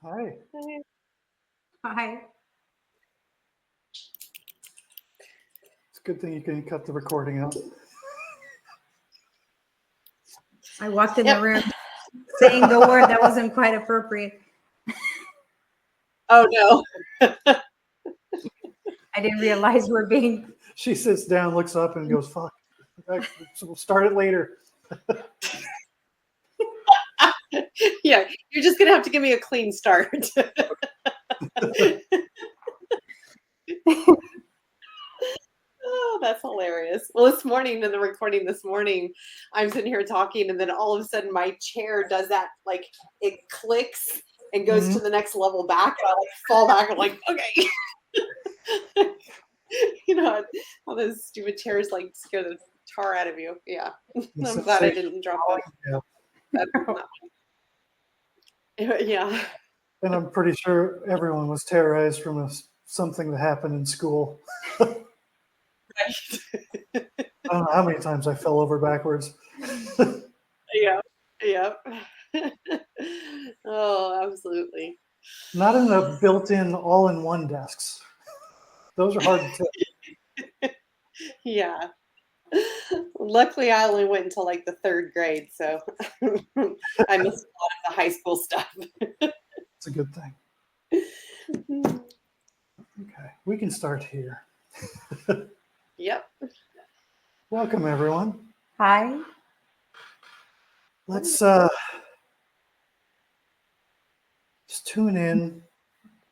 Hi. Hi. It's a good thing you can cut the recording out. I walked in the room saying the word that wasn't quite appropriate. Oh, no. I didn't realize we're being. She sits down, looks up, and goes, fuck. We'll start it later. Yeah, you're just going to have to give me a clean start. Oh, that's hilarious. Well, this morning in the recording this morning, I'm sitting here talking, and then all of a sudden my chair does that, like it clicks and goes to the next level back. I like fall back. I'm like, okay. You know, all those stupid chairs like scare the tar out of you. Yeah. I'm glad I didn't drop that. Yeah. And I'm pretty sure everyone was terrorized from something that happened in school. Right. I don't know how many times I fell over backwards. Yeah. Yeah. Oh, absolutely. Not in the built-in all-in-one desks. Those are hard to take. Yeah. Luckily, I only went until like the third grade, so I missed a lot of the high school stuff. It's a good thing. Okay, we can start here. Yep. Welcome, everyone. Hi. Let's just tune in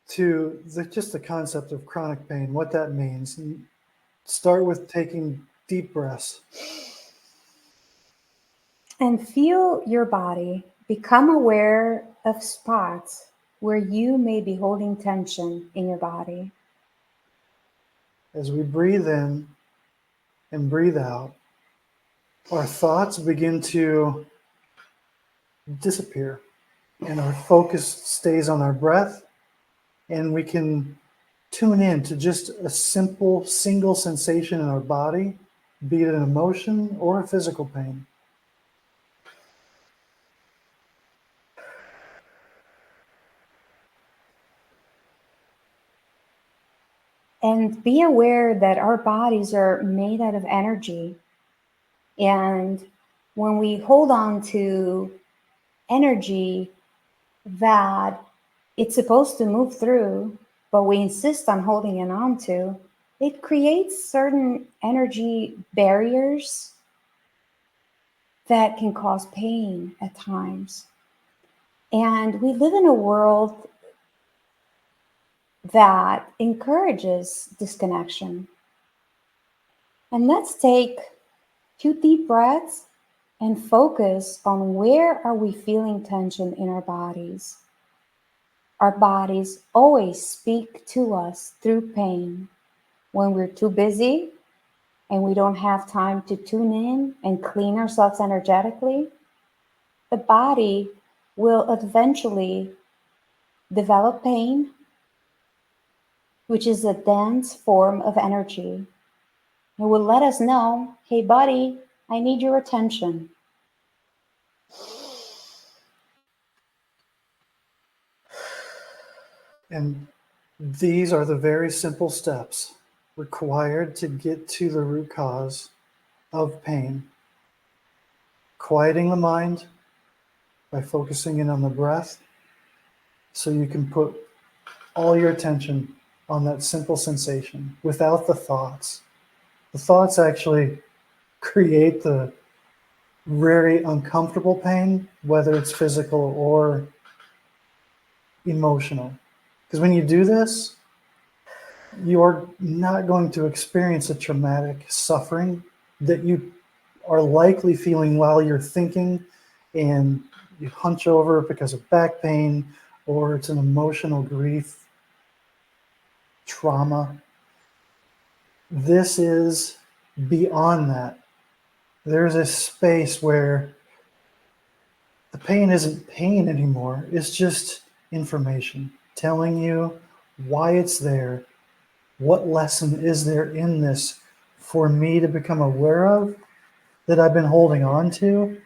to just the concept of chronic pain, what that means. And start with taking deep breaths. And feel your body. Become aware of spots where you may be holding tension in your body. As we breathe in and breathe out, our thoughts begin to disappear and our focus stays on our breath, and we can tune in to just a simple single sensation in our body, be it an emotion or a physical pain. And be aware that our bodies are made out of energy. And when we hold on to energy that it's supposed to move through, but we insist on holding it on to, it creates certain energy barriers that can cause pain at times. And we live in a world that encourages disconnection. And let's take 2 deep breaths and focus on where are we feeling tension in our bodies. Our bodies always speak to us through pain. When we're too busy and we don't have time to tune in and clean ourselves energetically, the body will eventually develop pain, which is a dense form of energy. It will let us know, hey, buddy, I need your attention. And these are the very simple steps required to get to the root cause of pain. Quieting the mind by focusing in on the breath, so you can put all your attention on that simple sensation without the thoughts. The thoughts actually create the very uncomfortable pain, whether it's physical or emotional. Because when you do this, you are not going to experience a traumatic suffering that you are likely feeling while you're thinking and you hunch over because of back pain, or it's an emotional grief, trauma. This is beyond that. There's a space where the pain isn't pain anymore. It's just information telling you why it's there. What lesson is there in this for me to become aware of that I've been holding on to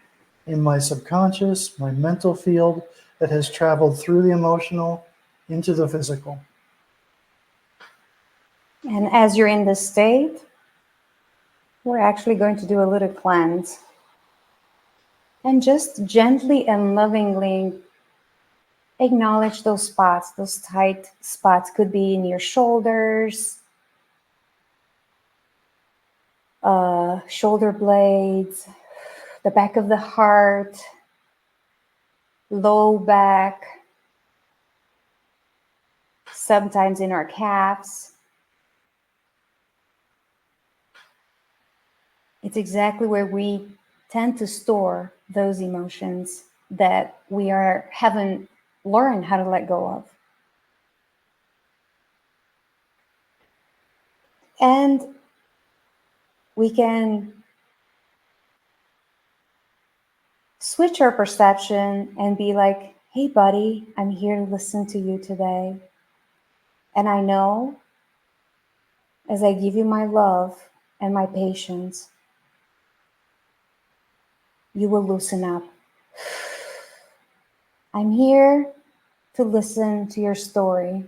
in my subconscious, my mental field, that has traveled through the emotional into the physical. And as you're in this state, we're actually going to do a little cleanse. And just gently and lovingly acknowledge those spots, those tight spots. Could be in your shoulders, shoulder blades, the back of the heart, low back, sometimes in our calves. It's exactly where we tend to store those emotions that we haven't learned how to let go of. And we can switch our perception and be like, hey, buddy, I'm here to listen to you today. And I know as I give you my love and my patience, you will loosen up. I'm here to listen to your story.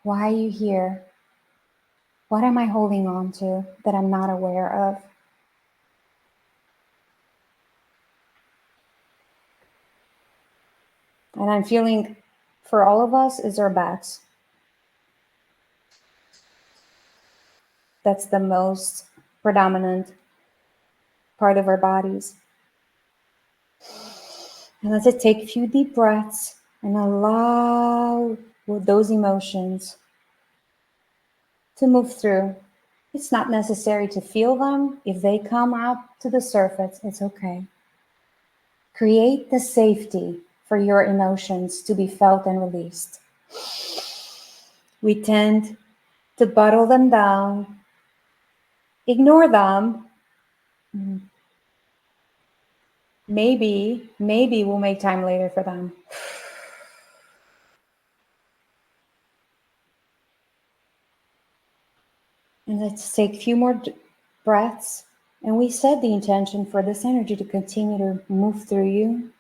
Why are you here? What am I holding on to that I'm not aware of? And I'm feeling for all of us is our backs. That's the most predominant part of our bodies. And let's just take a few deep breaths and allow those emotions to move through. It's not necessary to feel them. If they come up to the surface, it's okay. Create the safety for your emotions to be felt and released. We tend to bottle them down, ignore them. Maybe we'll make time later for them. And let's take a few more breaths. And we set the intention for this energy to continue to move through you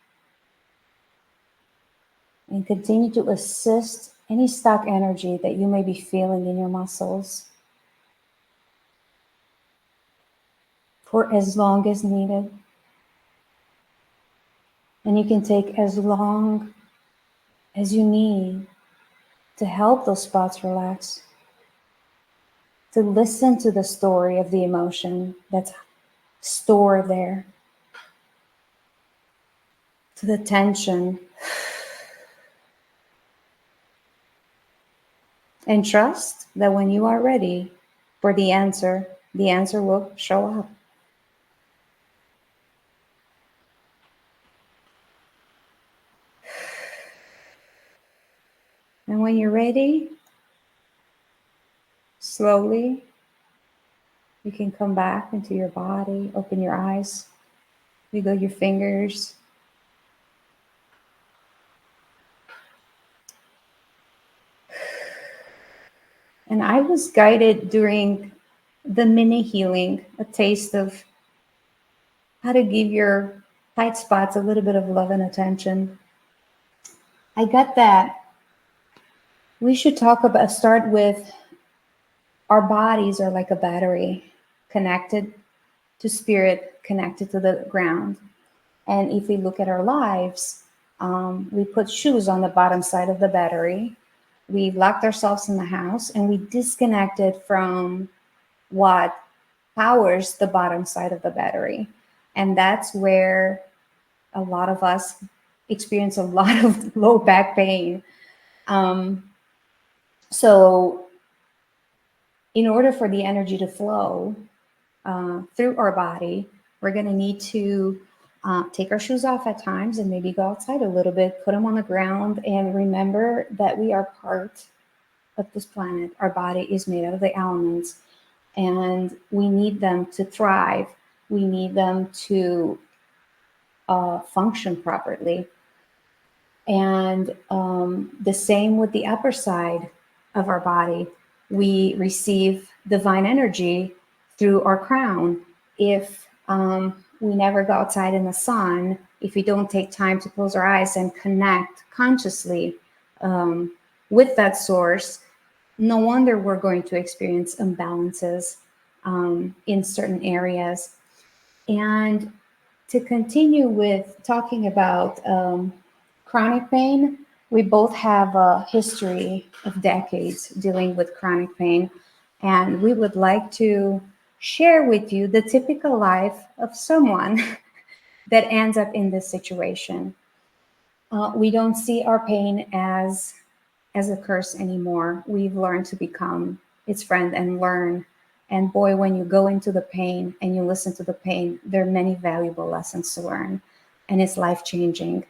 and continue to assist any stuck energy that you may be feeling in your muscles for as long as needed. And you can take as long as you need to help those spots relax, to listen to the story of the emotion that's stored there, to the tension. And trust that when you are ready for the answer will show up. And when you're ready, slowly, you can come back into your body, open your eyes, wiggle your fingers. And I was guided during the mini healing, a taste of how to give your tight spots a little bit of love and attention. I got that we should start with our bodies are like a battery connected to spirit, connected to the ground. And if we look at our lives, we put shoes on the bottom side of the battery. We locked ourselves in the house and we disconnected from what powers the bottom side of the battery. And that's where a lot of us experience a lot of low back pain. So in order for the energy to flow through our body, we're going to need to take our shoes off at times and maybe go outside a little bit, put them on the ground, and remember that we are part of this planet. Our body is made out of the elements, and we need them to thrive. We need them to function properly. And the same with the upper side of our body. We receive divine energy through our crown. If we never go outside in the sun, if we don't take time to close our eyes and connect consciously with that source, no wonder we're going to experience imbalances in certain areas. And to continue with talking about chronic pain, we both have a history of decades dealing with chronic pain, and we would like to share with you the typical life of someone that ends up in this situation. We don't see our pain as a curse anymore. We've learned to become its friend and learn. And boy, when you go into the pain and you listen to the pain, there are many valuable lessons to learn, and it's life-changing.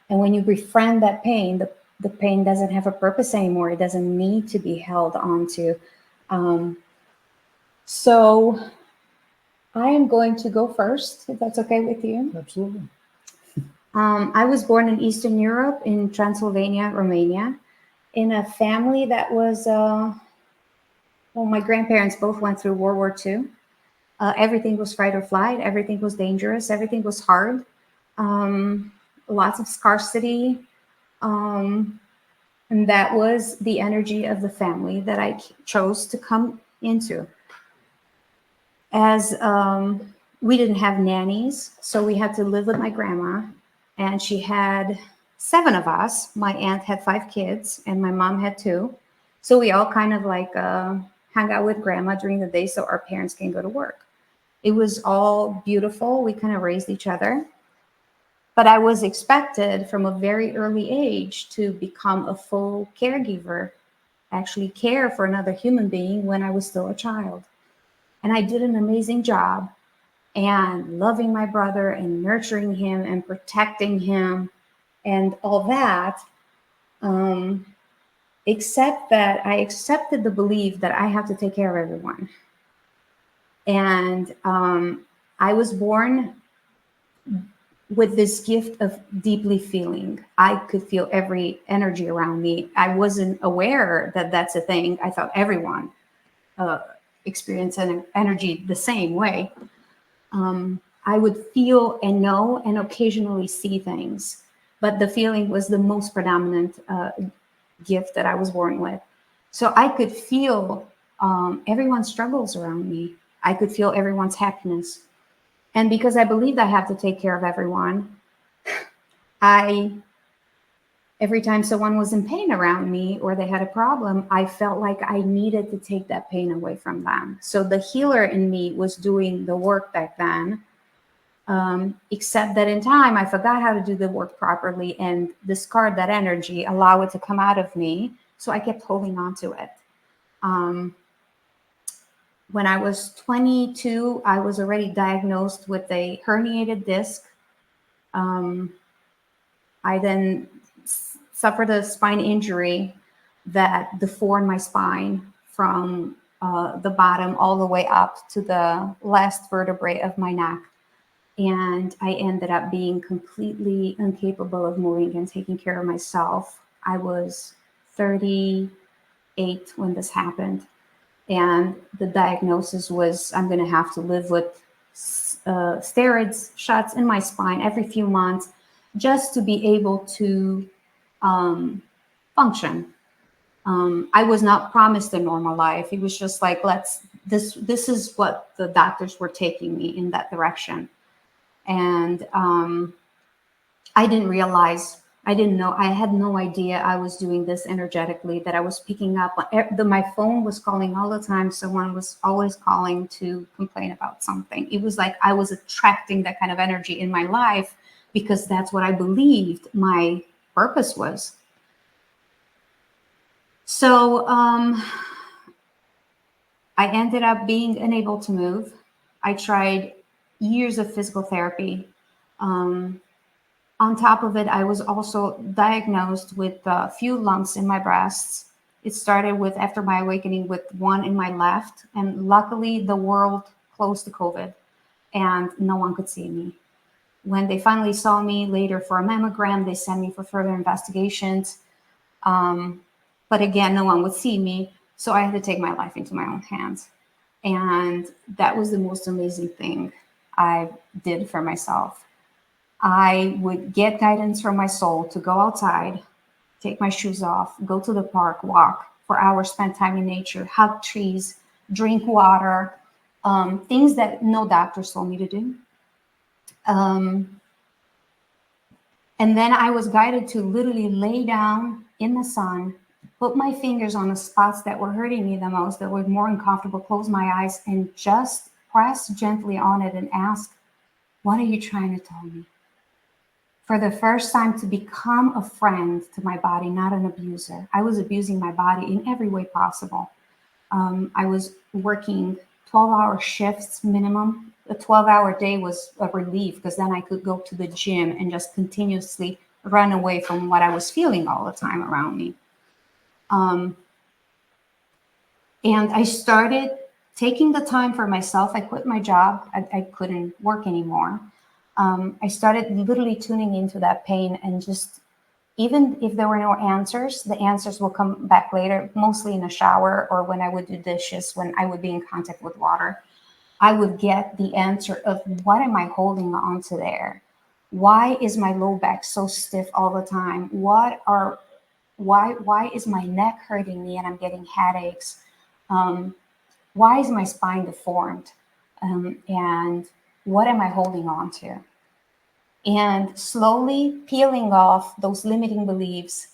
And when you befriend that pain, the pain doesn't have a purpose anymore. It doesn't need to be held onto. So I am going to go first, if that's okay with you. Absolutely. I was born in Eastern Europe, in Transylvania, Romania, in a family that was, well, my grandparents both went through World War II. Everything was fight or flight. Everything was dangerous. Everything was hard. Lots of scarcity. And that was the energy of the family that I chose to come into. As we didn't have nannies, so we had to live with my grandma, and she had 7 of us. My aunt had 5 kids, and my mom had 2. So we all kind of like hung out with grandma during the day so our parents can go to work. It was all beautiful. We kind of raised each other. But I was expected from a very early age to become a full caregiver, actually care for another human being when I was still a child. And I did an amazing job, and loving my brother and nurturing him and protecting him and all that, except that I accepted the belief that I have to take care of everyone. And I was born with this gift of deeply feeling. I could feel every energy around me. I wasn't aware that that's a thing. I thought everyone experience an energy the same way. I would feel and know and occasionally see things, but the feeling was the most predominant gift that I was born with. So I could feel everyone's struggles around me. I could feel everyone's happiness. And because I believed I have to take care of everyone, every time someone was in pain around me or they had a problem, I felt like I needed to take that pain away from them. So the healer in me was doing the work back then, except that in time, I forgot how to do the work properly and discard that energy, allow it to come out of me. So I kept holding on to it. When I was 22, I was already diagnosed with a herniated disc. I then suffered a spine injury that deformed my spine from the bottom all the way up to the last vertebrae of my neck. And I ended up being completely incapable of moving and taking care of myself. I was 38 when this happened. And the diagnosis was I'm going to have to live with steroids shots in my spine every few months just to be able to function. I was not promised a normal life. It was just like, this is what the doctors were taking me in that direction. And I didn't realize, I didn't know, I had no idea I was doing this energetically, that I was picking up. My phone was calling all the time. Someone was always calling to complain about something. It was like I was attracting that kind of energy in my life because that's what I believed my purpose was. So I ended up being unable to move. I tried years of physical therapy. On top of it, I was also diagnosed with a few lumps in my breasts. It started with, after my awakening, with one in my left. And luckily, the world closed to COVID and no one could see me. When they finally saw me later for a mammogram, they sent me for further investigations. But again, no one would see me. So I had to take my life into my own hands. And that was the most amazing thing I did for myself. I would get guidance from my soul to go outside, take my shoes off, go to the park, walk for hours, spend time in nature, hug trees, drink water, things that no doctors told me to do. And then I was guided to literally lay down in the sun, put my fingers on the spots that were hurting me the most, that were more uncomfortable, close my eyes, and just press gently on it and ask, what are you trying to tell me? For the first time, to become a friend to my body, not an abuser. I was abusing my body in every way possible. I was working 12-hour shifts minimum. A 12-hour day was a relief because then I could go to the gym and just continuously run away from what I was feeling all the time around me. And I started taking the time for myself. I quit my job. I couldn't work anymore. I started literally tuning into that pain, and just, even if there were no answers, the answers will come back later, mostly in a shower or when I would do dishes, when I would be in contact with water. I would get the answer of, what am I holding on to there? Why is my low back so stiff all the time? Why is my neck hurting me and I'm getting headaches? Why is my spine deformed? And what am I holding on to? And slowly peeling off those limiting beliefs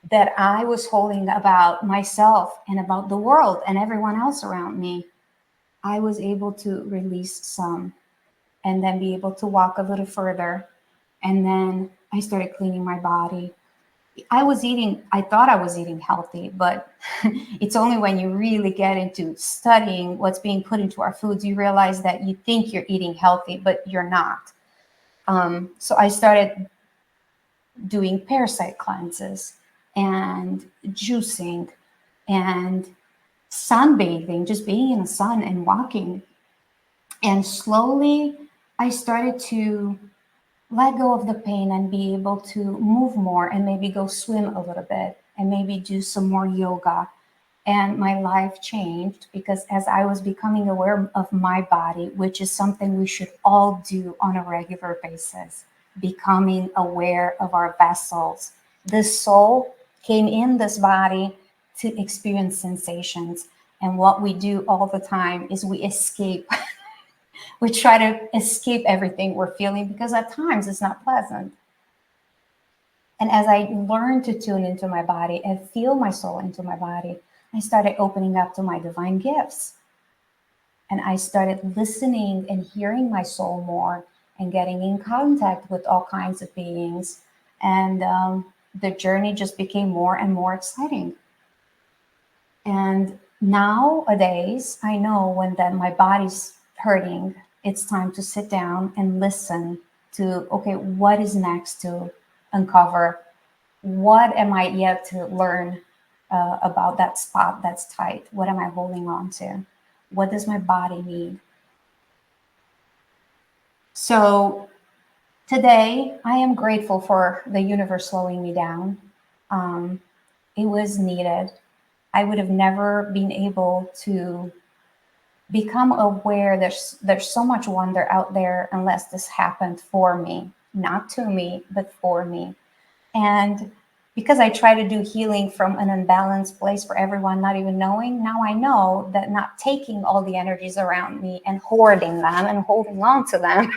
that I was holding about myself and about the world and everyone else around me, I was able to release some, and then be able to walk a little further. And then I started cleaning my body. I thought I was eating healthy, but it's only when you really get into studying what's being put into our foods, you realize that you think you're eating healthy, but you're not. So I started doing parasite cleanses and juicing and sunbathing, just being in the sun and walking. And slowly I started to let go of the pain and be able to move more, and maybe go swim a little bit, and maybe do some more yoga. And my life changed, because as I was becoming aware of my body, which is something we should all do on a regular basis, becoming aware of our vessels. The soul came in this body to experience sensations. And what we do all the time is we escape. We try to escape everything we're feeling, because at times it's not pleasant. And as I learned to tune into my body and feel my soul into my body, I started opening up to my divine gifts. And I started listening and hearing my soul more, and getting in contact with all kinds of beings. And the journey just became more and more exciting. And nowadays, I know when that my body's hurting, it's time to sit down and listen to, okay, what is next to uncover? What am I yet to learn about that spot that's tight? What am I holding on to? What does my body need? So today, I am grateful for the universe slowing me down. It was needed. I would have never been able to become aware there's so much wonder out there unless this happened for me, not to me, but for me. And because I try to do healing from an unbalanced place for everyone, not even knowing, now I know that not taking all the energies around me and hoarding them and holding on to them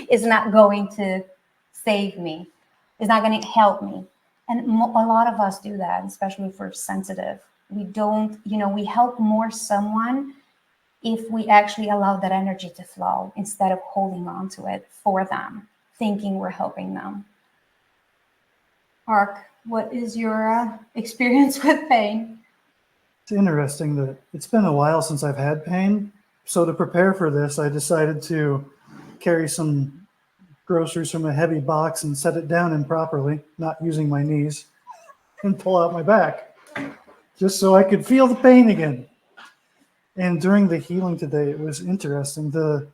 is not going to save me. It's not going to help me. And a lot of us do that, especially if we're sensitive. We don't, we help more someone if we actually allow that energy to flow, instead of holding on to it for them, thinking we're helping them. Arc, what is your experience with pain? It's interesting that it's been a while since I've had pain. So to prepare for this, I decided to carry some groceries from a heavy box and set it down improperly, not using my knees, and pull out my back, just so I could feel the pain again. And during the healing today, it was interesting. The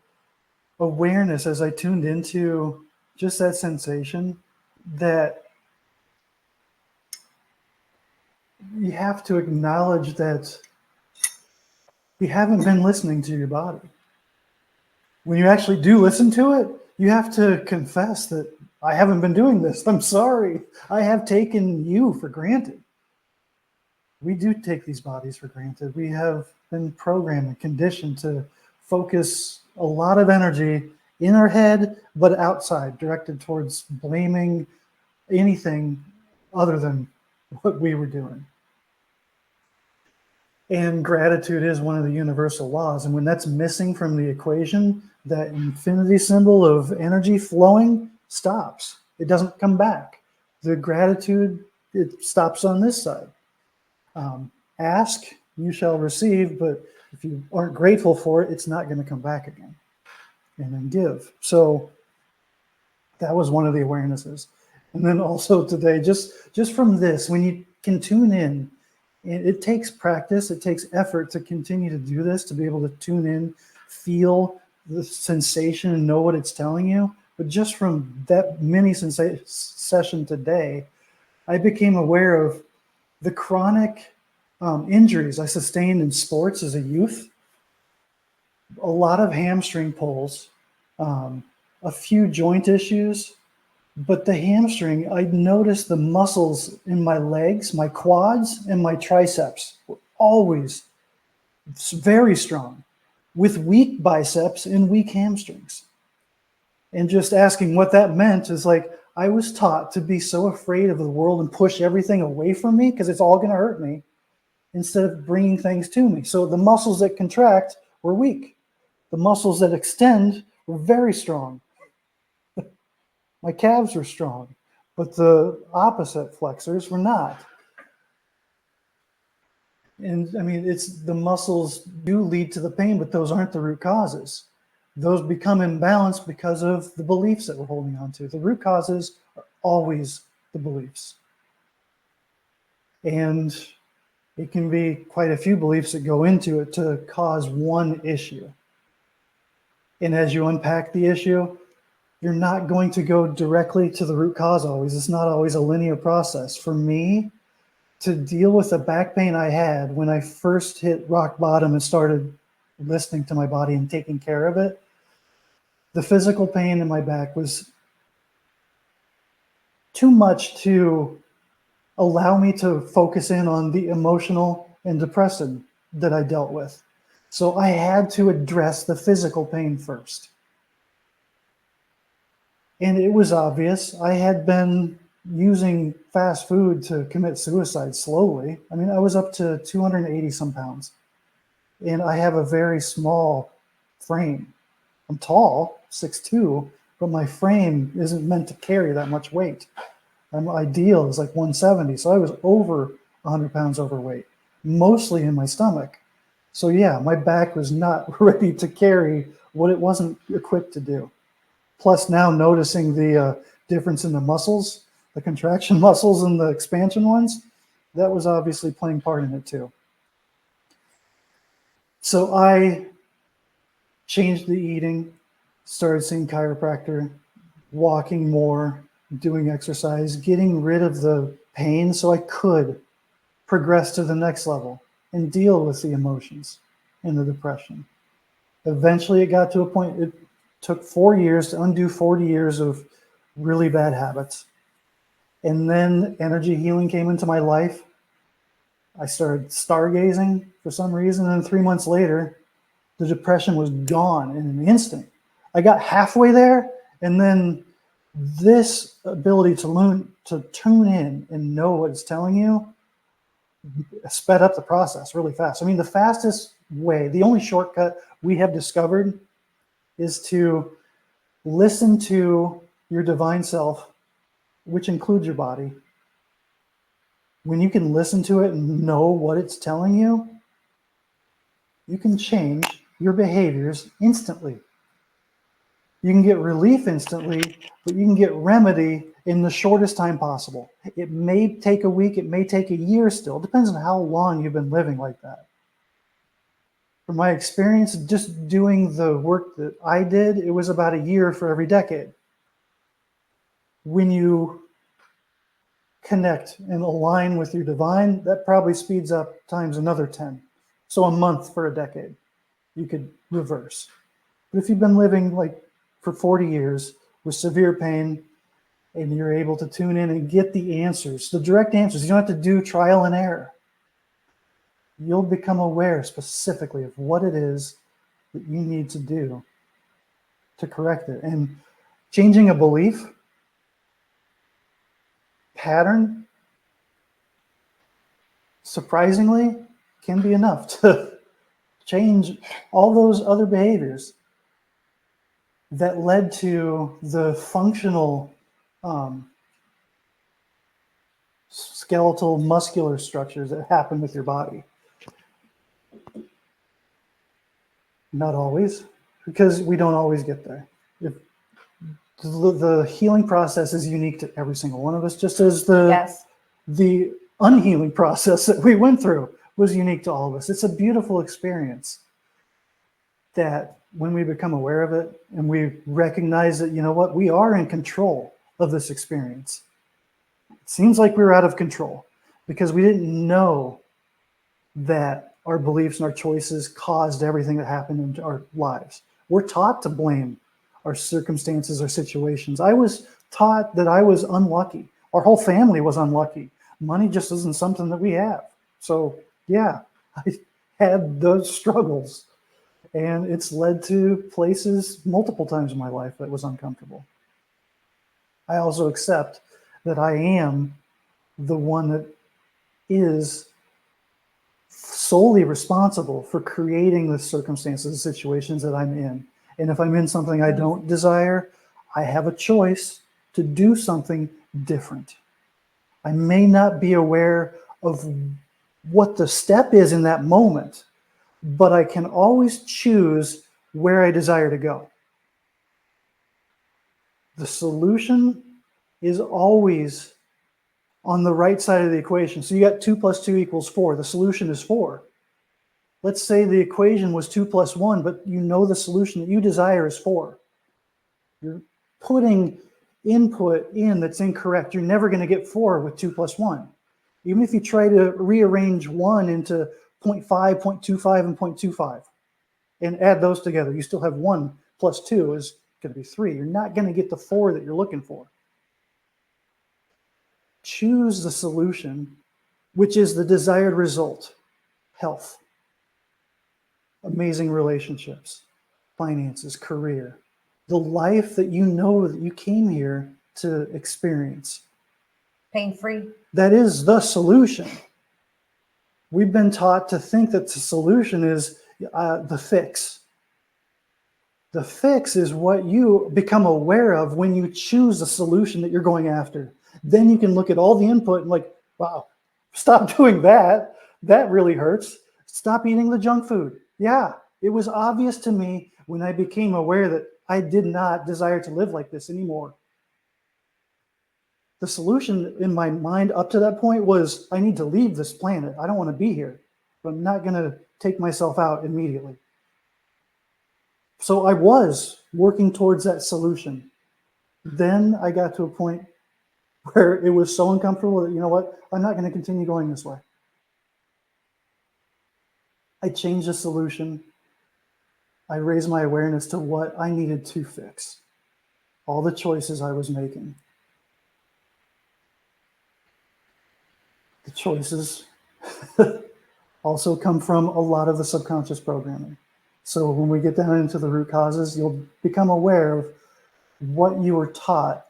awareness as I tuned into just that sensation, that you have to acknowledge that you haven't been listening to your body. When you actually do listen to it, You have to confess that I haven't been doing this. I'm sorry. I have taken you for granted. We do take these bodies for granted. We have been programmed and conditioned to focus a lot of energy in our head, but outside, directed towards blaming anything other than what we were doing. And gratitude is one of the universal laws. And when that's missing from the equation, that infinity symbol of energy flowing stops. It doesn't come back. The gratitude, it stops on this side. Ask, you shall receive, but if you aren't grateful for it, it's not going to come back again. And then give. So that was one of the awarenesses. And then also today, just from this, when you can tune in, it takes practice, it takes effort to continue to do this, to be able to tune in, feel the sensation and know what it's telling you. But just from that mini session today, I became aware of the chronic injuries I sustained in sports as a youth. A lot of hamstring pulls, a few joint issues, but the hamstring, I noticed the muscles in my legs, my quads, and my triceps were always very strong, with weak biceps and weak hamstrings. And just asking what that meant is like, I was taught to be so afraid of the world and push everything away from me because it's all going to hurt me, instead of bringing things to me. So the muscles that contract were weak. The muscles that extend were very strong. My calves were strong, but the opposite flexors were not. And I mean, it's the muscles do lead to the pain, but those aren't the root causes. Those become imbalanced because of the beliefs that we're holding on to. The root causes are always the beliefs. And it can be quite a few beliefs that go into it to cause one issue. And as you unpack the issue, you're not going to go directly to the root cause always. It's not always a linear process. For me, to deal with the back pain I had when I first hit rock bottom and started listening to my body and taking care of it, the physical pain in my back was too much to allow me to focus in on the emotional and depressive that I dealt with. So I had to address the physical pain first. And it was obvious. I had been using fast food to commit suicide slowly. I mean, I was up to 280 some pounds. And I have a very small frame. I'm tall, 6'2", but my frame isn't meant to carry that much weight. My ideal is like 170. So I was over 100 pounds overweight, mostly in my stomach. So yeah, my back was not ready to carry what it wasn't equipped to do. Plus now noticing the difference in the muscles, the contraction muscles and the expansion ones, that was obviously playing part in it too. So I changed the eating, started seeing chiropractor, walking more, doing exercise, getting rid of the pain so I could progress to the next level and deal with the emotions and the depression. Eventually it got to a point, it took 4 years to undo 40 years of really bad habits. And then energy healing came into my life. I started stargazing for some reason, and 3 months later, the depression was gone in an instant. I got halfway there, and then this ability to tune in and know what it's telling you sped up the process really fast. I mean, the fastest way, the only shortcut we have discovered is to listen to your divine self, which includes your body. When you can listen to it and know what it's telling you, you can change your behaviors instantly. You can get relief instantly, but you can get remedy in the shortest time possible. It may take a week, it may take a year still. It depends on how long you've been living like that. From my experience, just doing the work that I did, it was about a year for every decade. When you connect and align with your divine, that probably speeds up times another 10. So a month for a decade, you could reverse. But if you've been living like for 40 years with severe pain, and you're able to tune in and get the answers, the direct answers. You don't have to do trial and error. You'll become aware specifically of what it is that you need to do to correct it. And changing a belief pattern, surprisingly, can be enough to change all those other behaviors that led to the functional skeletal muscular structures that happen with your body. Not always, because we don't always get there. If the healing process is unique to every single one of us, just as the unhealing process that we went through was unique to all of us. It's a beautiful experience that when we become aware of it and we recognize that, you know what, we are in control of this experience. It seems like we were out of control because we didn't know that our beliefs and our choices caused everything that happened in our lives. We're taught to blame our circumstances or situations. I was taught that I was unlucky. Our whole family was unlucky. Money just isn't something that we have. So yeah, I had those struggles, and it's led to places multiple times in my life that was uncomfortable. I also accept that I am the one that is solely responsible for creating the circumstances and situations that I'm in. And if I'm in something I don't desire, I have a choice to do something different. I may not be aware of what the step is in that moment, but I can always choose where I desire to go. The solution is always on the right side of the equation. So you got 2 + 2 = 4. The solution is 4. Let's say the equation was 2 + 1, but you know the solution that you desire is 4. You're putting input in that's incorrect. You're never going to get 4 with 2 + 1. Even if you try to rearrange 1 into 0.5, 0.25, and 0.25 and add those together, you still have 1 + 2 is going to be 3. You're not going to get the 4 that you're looking for. Choose the solution, which is the desired result: health, amazing relationships, finances, career, the life that you know that you came here to experience. Pain-free. That is the solution. We've been taught to think that the solution is the fix. The fix is what you become aware of when you choose the solution that you're going after. Then you can look at all the input and like, wow, stop doing that. That really hurts. Stop eating the junk food. Yeah, it was obvious to me when I became aware that I did not desire to live like this anymore. The solution in my mind up to that point was, I need to leave this planet. I don't want to be here, but I'm not going to take myself out immediately. So I was working towards that solution. Then I got to a point where it was so uncomfortable that, you know what, I'm not going to continue going this way. I changed the solution. I raised my awareness to what I needed to fix, all the choices I was making. The choices also come from a lot of the subconscious programming. So when we get down into the root causes, you'll become aware of what you were taught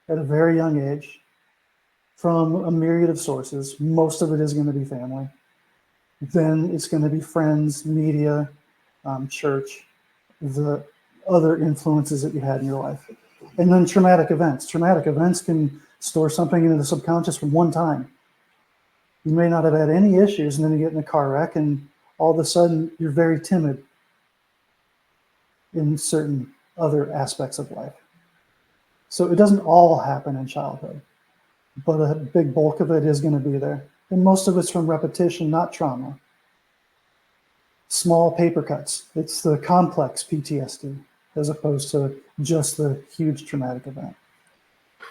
at a very young age from a myriad of sources. Most of it is going to be family. Then it's going to be friends, media, church, the other influences that you had in your life. And then traumatic events. Traumatic events can store something into the subconscious from one time. You may not have had any issues, and then you get in a car wreck, and all of a sudden you're very timid in certain other aspects of life. So it doesn't all happen in childhood, but a big bulk of it is going to be there. And most of it's from repetition, not trauma. Small paper cuts. It's the complex PTSD as opposed to just the huge traumatic event.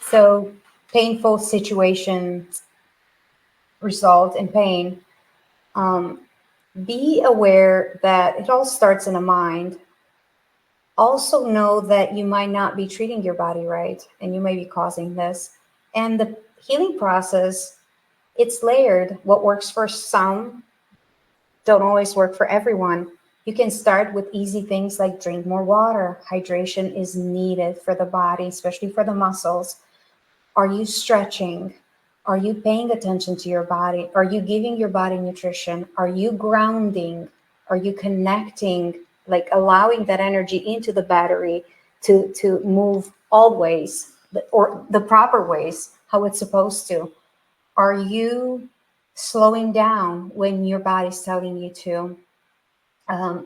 So painful situations result in pain. Be aware that it all starts in the mind. Also know that you might not be treating your body right, and you may be causing this. And the healing process, it's layered. What works for some don't always work for everyone. You can start with easy things like drink more water. Hydration is needed for the body, especially for the muscles. Are you stretching? Are you paying attention to your body? Are you giving your body nutrition? Are you grounding? Are you connecting, like allowing that energy into the battery to move all ways, or the proper ways, how it's supposed to? Are you slowing down when your body's telling you to?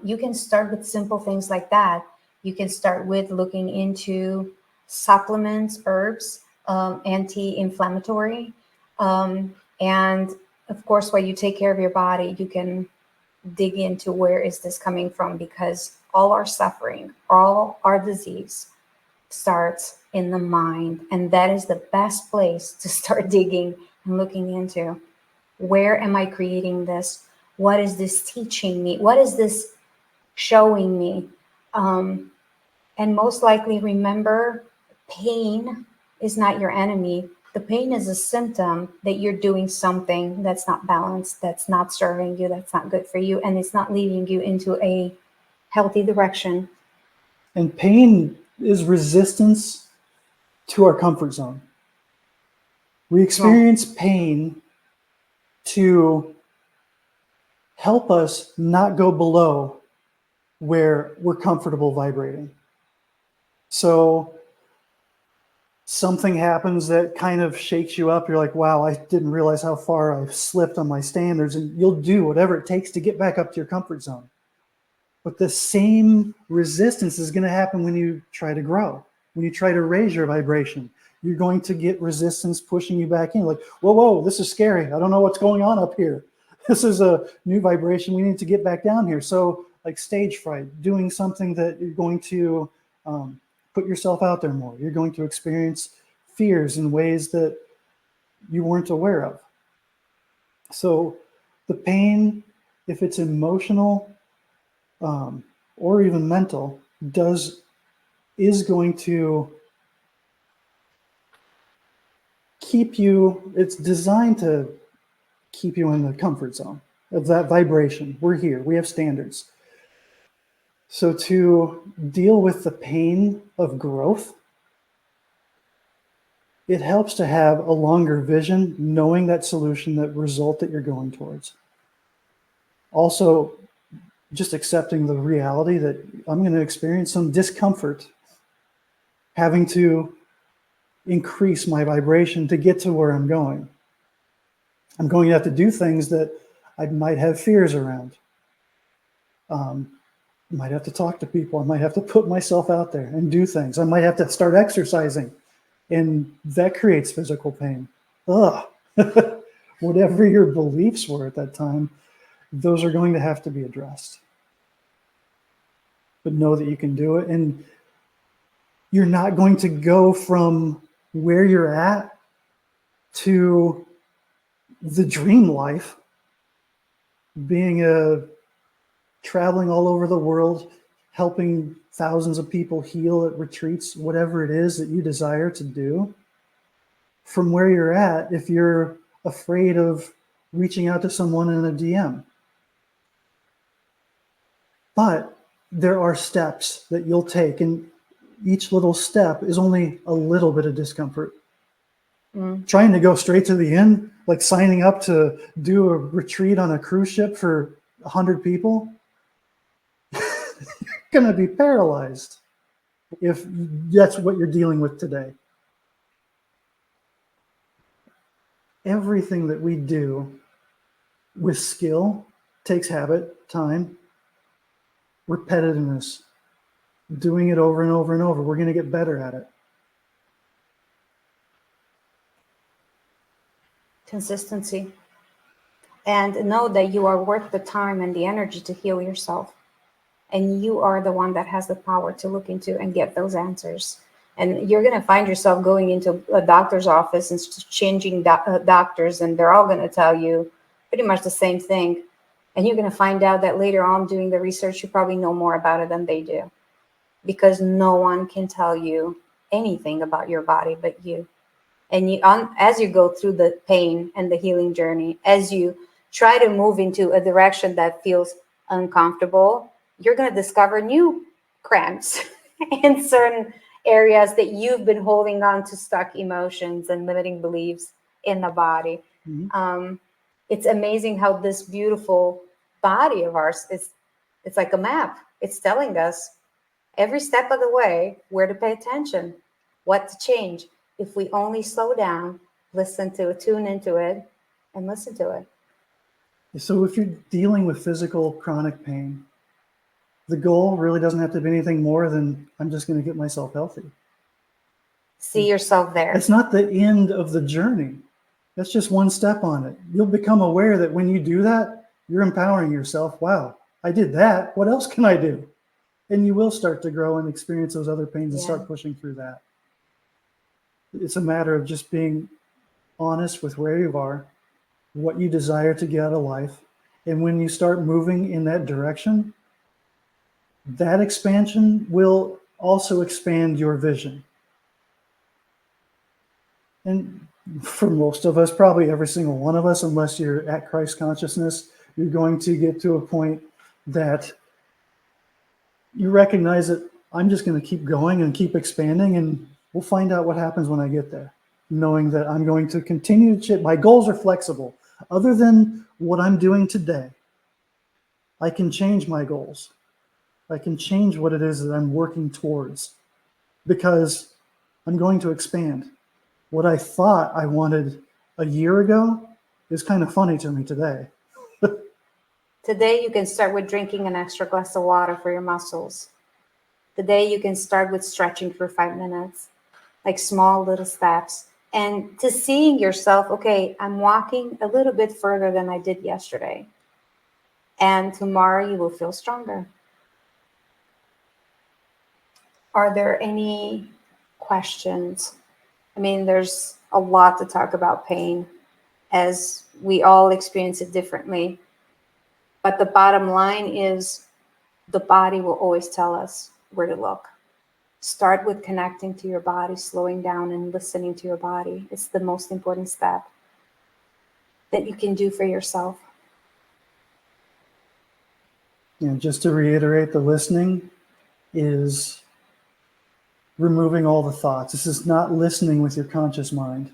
You can start with simple things like that. You can start with looking into supplements, herbs, anti-inflammatory. And of course, while you take care of your body, you can dig into where is this coming from, because all our suffering, all our disease starts in the mind. And that is the best place to start digging and looking into. Where am I creating this? What is this teaching me? What is this showing me? And most likely remember, pain is not your enemy. The pain is a symptom that you're doing something that's not balanced, that's not serving you, that's not good for you, and it's not leading you into a healthy direction. And pain is resistance to our comfort zone. We experience pain to help us not go below where we're comfortable vibrating. So something happens that kind of shakes you up. You're like, wow, I didn't realize how far I've slipped on my standards. And you'll do whatever it takes to get back up to your comfort zone. But the same resistance is going to happen when you try to grow, when you try to raise your vibration. You're going to get resistance pushing you back in. Like, whoa, this is scary. I don't know what's going on up here. This is a new vibration. We need to get back down here. So like stage fright, doing something that you're going to put yourself out there more. You're going to experience fears in ways that you weren't aware of. So the pain, if it's emotional or even mental, is going to keep you, it's designed to keep you in the comfort zone of that vibration. We're here, we have standards. So to deal with the pain of growth, it helps to have a longer vision, knowing that solution, that result that you're going towards. Also, just accepting the reality that I'm going to experience some discomfort, having to increase my vibration to get to where I'm going. I'm going to have to do things that I might have fears around. I might have to talk to people. I might have to put myself out there and do things. I might have to start exercising, and that creates physical pain. Whatever your beliefs were at that time, those are going to have to be addressed. But know that you can do it, and you're not going to go from where you're at to the dream life, traveling all over the world, helping thousands of people heal at retreats, whatever it is that you desire to do. From where you're at, if you're afraid of reaching out to someone in a DM. But there are steps that you'll take, and each little step is only a little bit of discomfort. Trying to go straight to the end, like signing up to do a retreat on a cruise ship for 100 people, you're going to be paralyzed if that's what you're dealing with today. Everything that we do with skill takes habit, time, repetitiveness, doing it over and over and over. We're going to get better at it. Consistency. And know that you are worth the time and the energy to heal yourself. And you are the one that has the power to look into and get those answers. And you're going to find yourself going into a doctor's office and changing doctors, and they're all going to tell you pretty much the same thing. And you're going to find out that later on, doing the research, you probably know more about it than they do. because no one can tell you anything about your body but you. And as you go through the pain and the healing journey, as you try to move into a direction that feels uncomfortable, you're going to discover new cramps in certain areas that you've been holding on to stuck emotions and limiting beliefs in the body. It's amazing how this beautiful body of ours it's like a map. It's telling us every step of the way where to pay attention, what to change. If we only slow down, listen to it, tune into it, and listen to it. So if you're dealing with physical chronic pain, the goal really doesn't have to be anything more than I'm just going to get myself healthy. See yourself there. It's not the end of the journey. That's just one step on it. You'll become aware that when you do that, you're empowering yourself. Wow, I did that. What else can I do? And you will start to grow and experience those other pains and start pushing through that. It's a matter of just being honest with where you are, what you desire to get out of life. And when you start moving in that direction, that expansion will also expand your vision. And for most of us, probably every single one of us, unless you're at Christ consciousness, you're going to get to a point that you recognize that I'm just going to keep going and keep expanding, and we'll find out what happens when I get there, knowing that I'm going to continue to, my goals are flexible. Other than what I'm doing today, I can change my goals. I can change what it is that I'm working towards because I'm going to expand. What I thought I wanted a year ago is kind of funny to me today. Today, you can start with drinking an extra glass of water for your muscles. Today, you can start with stretching for 5 minutes, like small little steps. And to seeing yourself, okay, I'm walking a little bit further than I did yesterday. And tomorrow, you will feel stronger. Are there any questions? I mean, there's a lot to talk about pain, as we all experience it differently. But the bottom line is the body will always tell us where to look. Start with connecting to your body, slowing down and listening to your body. It's the most important step that you can do for yourself. Just to reiterate, the listening is removing all the thoughts. This is not listening with your conscious mind.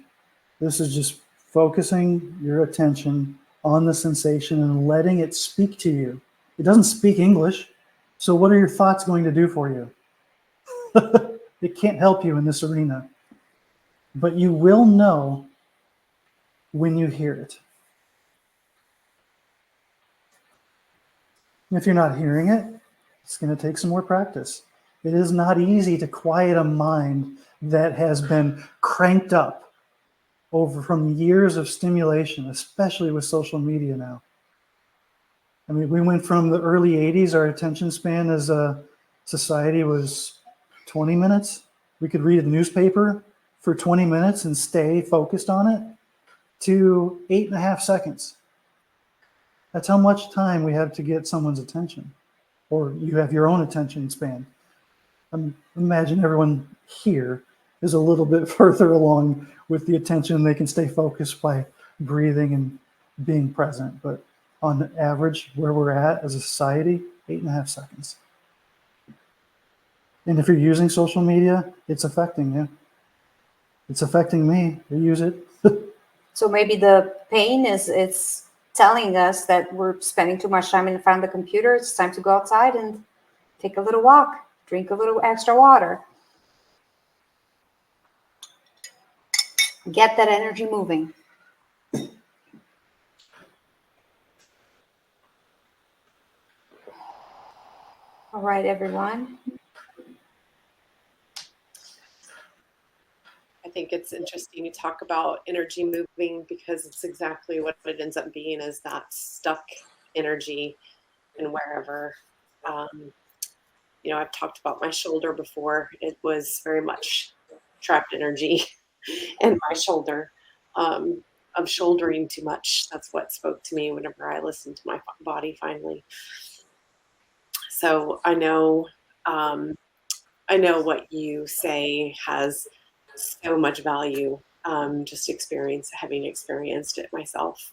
This is just focusing your attention on the sensation and letting it speak to you. It doesn't speak English. So what are your thoughts going to do for you? It can't help you in this arena. But you will know when you hear it. If you're not hearing it, it's going to take some more practice. It is not easy to quiet a mind that has been cranked up over from years of stimulation, especially with social media now. I mean, we went from the early 80s, our attention span as a society was 20 minutes. We could read a newspaper for 20 minutes and stay focused on it, to 8.5 seconds. That's how much time we have to get someone's attention, or you have your own attention span. Imagine everyone here is a little bit further along with the attention. They can stay focused by breathing and being present. But on average, where we're at as a society, 8.5 seconds. And if you're using social media, it's affecting you. It's affecting me. I use it. So maybe the pain is it's telling us that we're spending too much time in front of the computer. It's time to go outside and take a little walk, drink a little extra water. Get that energy moving. All right, everyone. I think it's interesting you talk about energy moving, because it's exactly what it ends up being, is that stuck energy. And wherever, I've talked about my shoulder before. It was very much trapped energy in my shoulder, of shouldering too much. That's what spoke to me whenever I listened to my body finally. So I know I know what you say has so much value. Just having experienced it myself.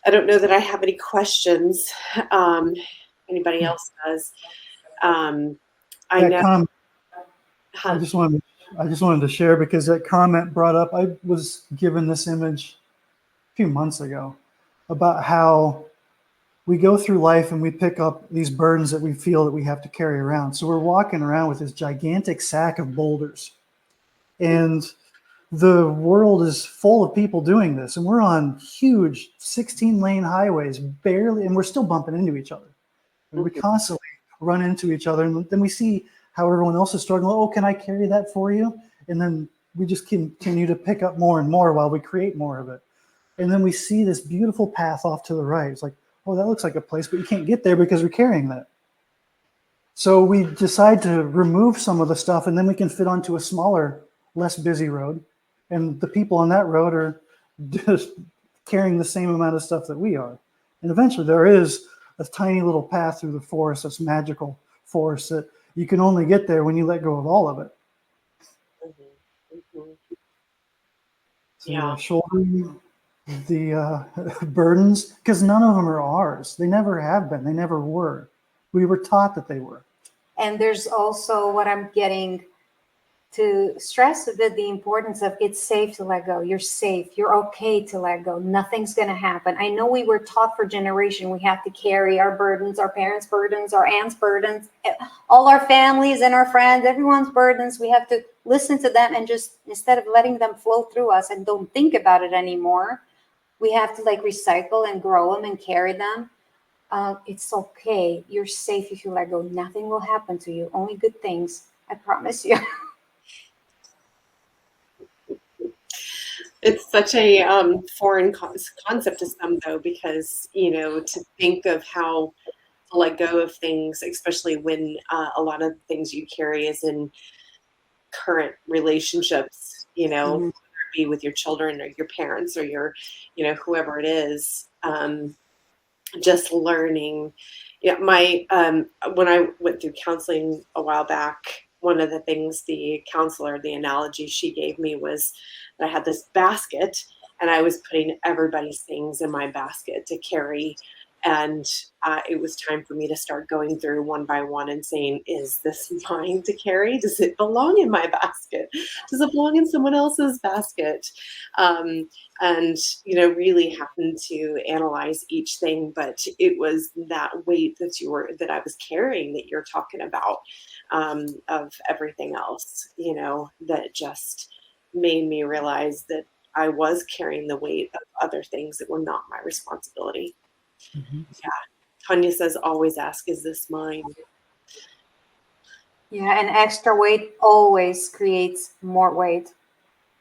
I don't know that I have any questions. Um, Anybody else does? Um, I That know. comment, I Huh? just wanted, I just wanted to share because that comment brought up. I was given this image a few months ago about how we go through life and we pick up these burdens that we feel that we have to carry around. So we're walking around with this gigantic sack of boulders, and the world is full of people doing this, and we're on huge 16-lane highways, barely, and we're still bumping into each other. And we Mhm. constantly run into each other, and then we see how everyone else is struggling. Oh, can I carry that for you? And then we just continue to pick up more and more while we create more of it. And then we see this beautiful path off to the right. It's like, oh, that looks like a place, but you can't get there because we're carrying that. So we decide to remove some of the stuff, and then we can fit onto a smaller, less busy road. And the people on that road are just carrying the same amount of stuff that we are. And eventually there is a tiny little path through the forest that's magical forest that you can only get there when you let go of all of it. Mhm. Mhm. So Yeah. yeah, shouldering the burdens, because none of them are ours. They never have been. They never were. We were taught that they were. And there's also what I'm getting to stress a bit, the importance of it's safe to let go. You're safe. You're okay to let go. Nothing's going to happen. I know we were taught for generation we have to carry our burdens, our parents' burdens, our aunts' burdens, all our families and our friends, everyone's burdens. We have to listen to them and just instead of letting them flow through us and don't think about it anymore, we have to like recycle and grow them and carry them. It's okay. You're safe if you let go. Nothing will happen to you. Only good things. I promise you. It's such a foreign concept to some, though, because to think of how to let go of things, especially when a lot of things you carry is in current relationships, whether Mhm. it be with your children or your parents or your, whoever it is. Just learning. Yeah, my when I went through counseling a while back, one of the things the analogy she gave me was that I had this basket and I was putting everybody's things in my basket to carry. And it was time for me to start going through one by one and saying, is this mine to carry? Does it belong in my basket? Does it belong in someone else's basket? Um, and really having to analyze each thing, but it was that weight that I was carrying that you're talking about, of everything else, that just made me realize that I was carrying the weight of other things that were not my responsibility. Mhm. Yeah. Tanya says always ask, is this mine? Yeah, and extra weight always creates more weight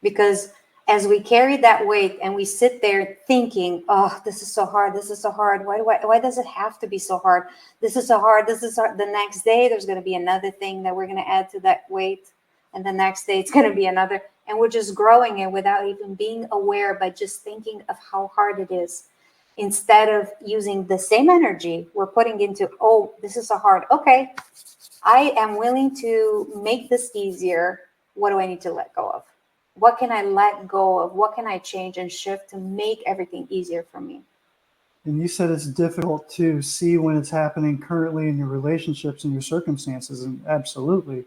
because as we carry that weight and we sit there thinking, oh, this is so hard, this is so hard. Why does it have to be so hard? This is so hard, this is hard. The next day, there's going to be another thing that we're going to add to that weight. And the next day, it's going to be another. And we're just growing it without even being aware, but just thinking of how hard it is. Instead of using the same energy we're putting into, oh, this is so hard. Okay, I am willing to make this easier. What do I need to let go of? What can I let go of? What can I change and shift to make everything easier for me? And you said it's difficult to see when it's happening currently in your relationships and your circumstances. And absolutely,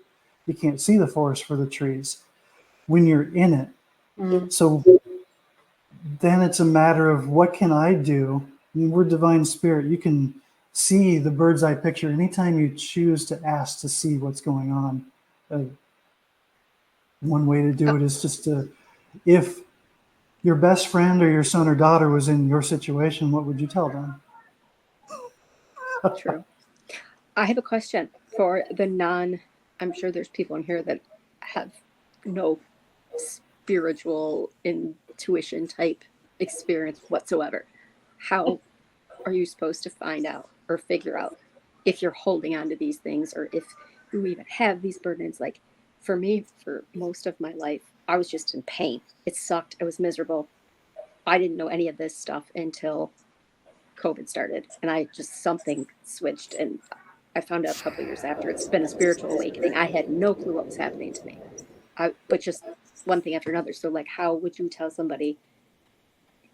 you can't see the forest for the trees when you're in it. Mm. So then it's a matter of what can I do? I mean, we're divine spirit. You can see the bird's eye picture anytime you choose to ask to see what's going on. Uh, One way to do it is just to, if your best friend or your son or daughter was in your situation, what would you tell them? True. I have a question for the I'm sure there's people in here that have no spiritual intuition type experience whatsoever. How are you supposed to find out or figure out if you're holding on to these things or if you even have these burdens? Like for me, for most of my life, I was just in pain. It sucked. I was miserable. I didn't know any of this stuff until COVID started, and I just something switched, and I found out a couple of years after. It's been a spiritual awakening. I had no clue what was happening to me. But just one thing after another. So like, how would you tell somebody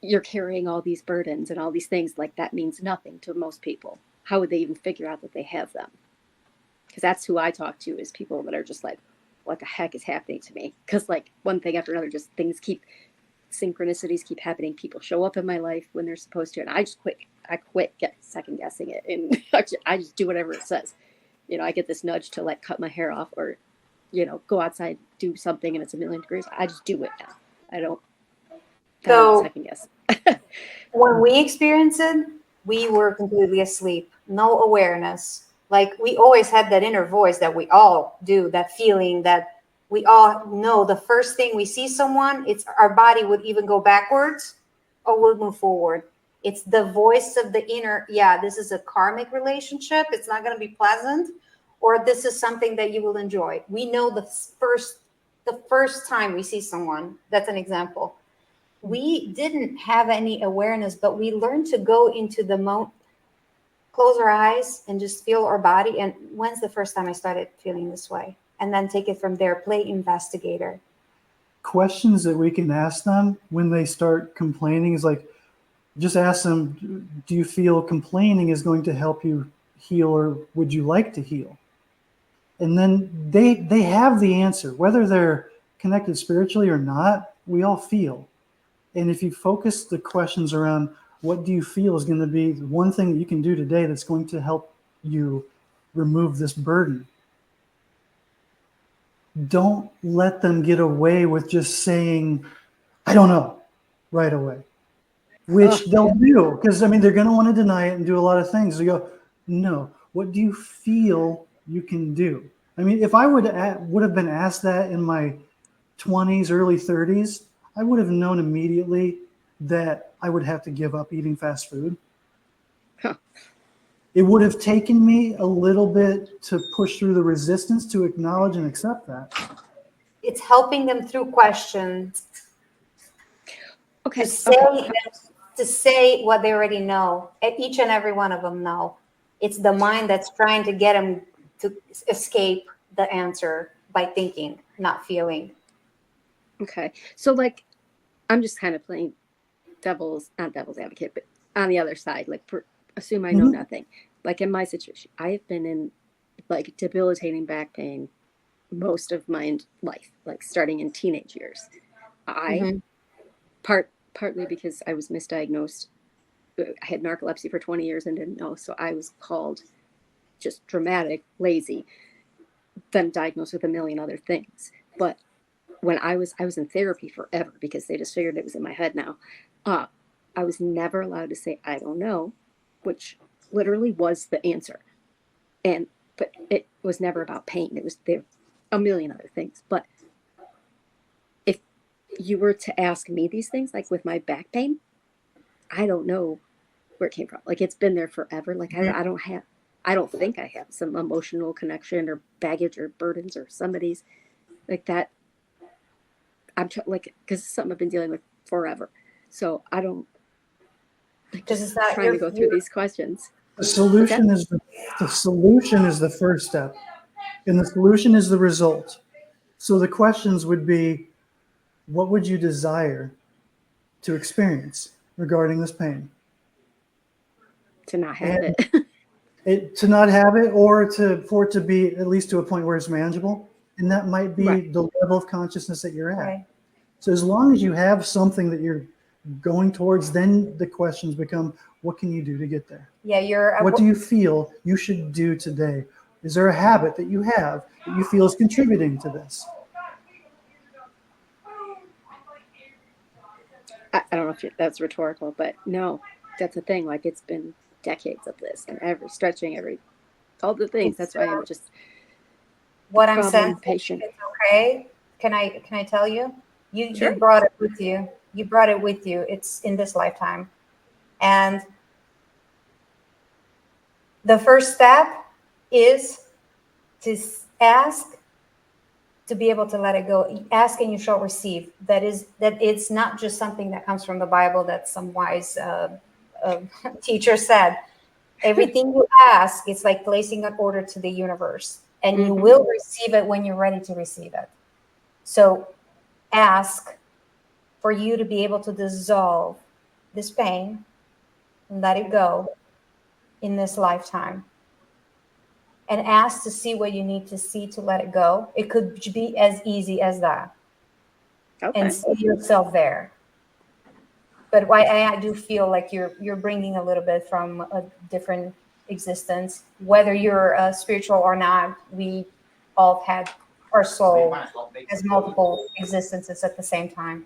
you're carrying all these burdens and all these things? Like, that means nothing to most people. How would they even figure out that they have them? Because that's who I talk to, is people that are just like, what the heck is happening to me? Because like one thing after another, just synchronicities keep happening. People show up in my life when they're supposed to, and I quit second guessing it, and I just do whatever it says. I get this nudge to like cut my hair off, or go outside, do something, and it's 1,000,000 degrees. I just do it now. I don't second guess. When we experienced it, we were completely asleep, no awareness. Like, we always had that inner voice that we all do, that feeling that we all know the first thing we see someone, it's our body would even go backwards or would move forward. It's the voice of the inner, yeah, this is a karmic relationship. It's not going to be pleasant, or this is something that you will enjoy. We know the first time we see someone. That's an example. We didn't have any awareness, but we learned to go into the moment, close our eyes and just feel our body. And when's the first time I started feeling this way? And then take it from there, play investigator. Questions that we can ask them when they start complaining is like, just ask them, do you feel complaining is going to help you heal, or would you like to heal? And then they have the answer, whether they're connected spiritually or not. We all feel. And if you focus the questions around what do you feel, is going to be one thing that you can do today that's going to help you remove this burden. Don't let them get away with just saying, I don't know, right away, which they'll do, because they're going to want to deny it and do a lot of things. So you go, no, what do you feel you can do? If I would have been asked that in my 20s, early 30s, I would have known immediately that I would have to give up eating fast food. Huh. It would have taken me a little bit to push through the resistance to acknowledge and accept that. It's helping them through questions. Okay. To say what they already know. Each and every one of them know. It's the mind that's trying to get them to escape the answer by thinking, not feeling. Okay. So like, I'm just kind of playing not devil's advocate, but on the other side, like, assume I know nothing. Like, in my situation, I've been in like debilitating back pain most of my life, like starting in teenage years. Partly because I was misdiagnosed. I had narcolepsy for 20 years and didn't know. So I was called just dramatic, lazy, then diagnosed with 1,000,000 other things. But when I was in therapy forever, because they just figured it was in my head now. I was never allowed to say, I don't know, which literally was the answer. But it was never about pain. It was there 1,000,000 other things. But if you were to ask me these things, like with my back pain, I don't know where it came from. Like, it's been there forever. Like, I don't think I have some emotional connection or baggage or burdens or somebody's like that. Because it's something I've been dealing with forever. So I don't, Because it's not trying to go through these questions. The solution is the first step, and the solution is the result. So the questions would be, what would you desire to experience regarding this pain? To not have to not have it, or for it to be at least to a point where it's manageable. And that might be the level of consciousness that you're at. Right. So as long as you have something that you're going towards, then the questions become, what can you do to get there? Yeah, what do you feel you should do today? Is there a habit that you have that you feel is contributing to this? I don't know if that's rhetorical, but no, that's the thing. Like, it's been decades of this, and all the things. That's why I'm just what I'm saying. Patient. It's okay. Can I tell you? Sure. You brought it with you. You brought it with you. It's in this lifetime, and the first step is to ask, to be able to let it go. Ask and you shall receive. That it's not just something that comes from the Bible that some wise teacher said. Everything you ask, it's like placing an order to the universe, and you Mhm. will receive it when you're ready to receive it. So ask for you to be able to dissolve this pain and let it go in this lifetime. And ask to see what you need to see to let it go. It could be as easy as that. Okay. And see yourself there. But I do feel like you're bringing a little bit from a different existence. Whether you're spiritual or not, we all had our soul has multiple existences at the same time.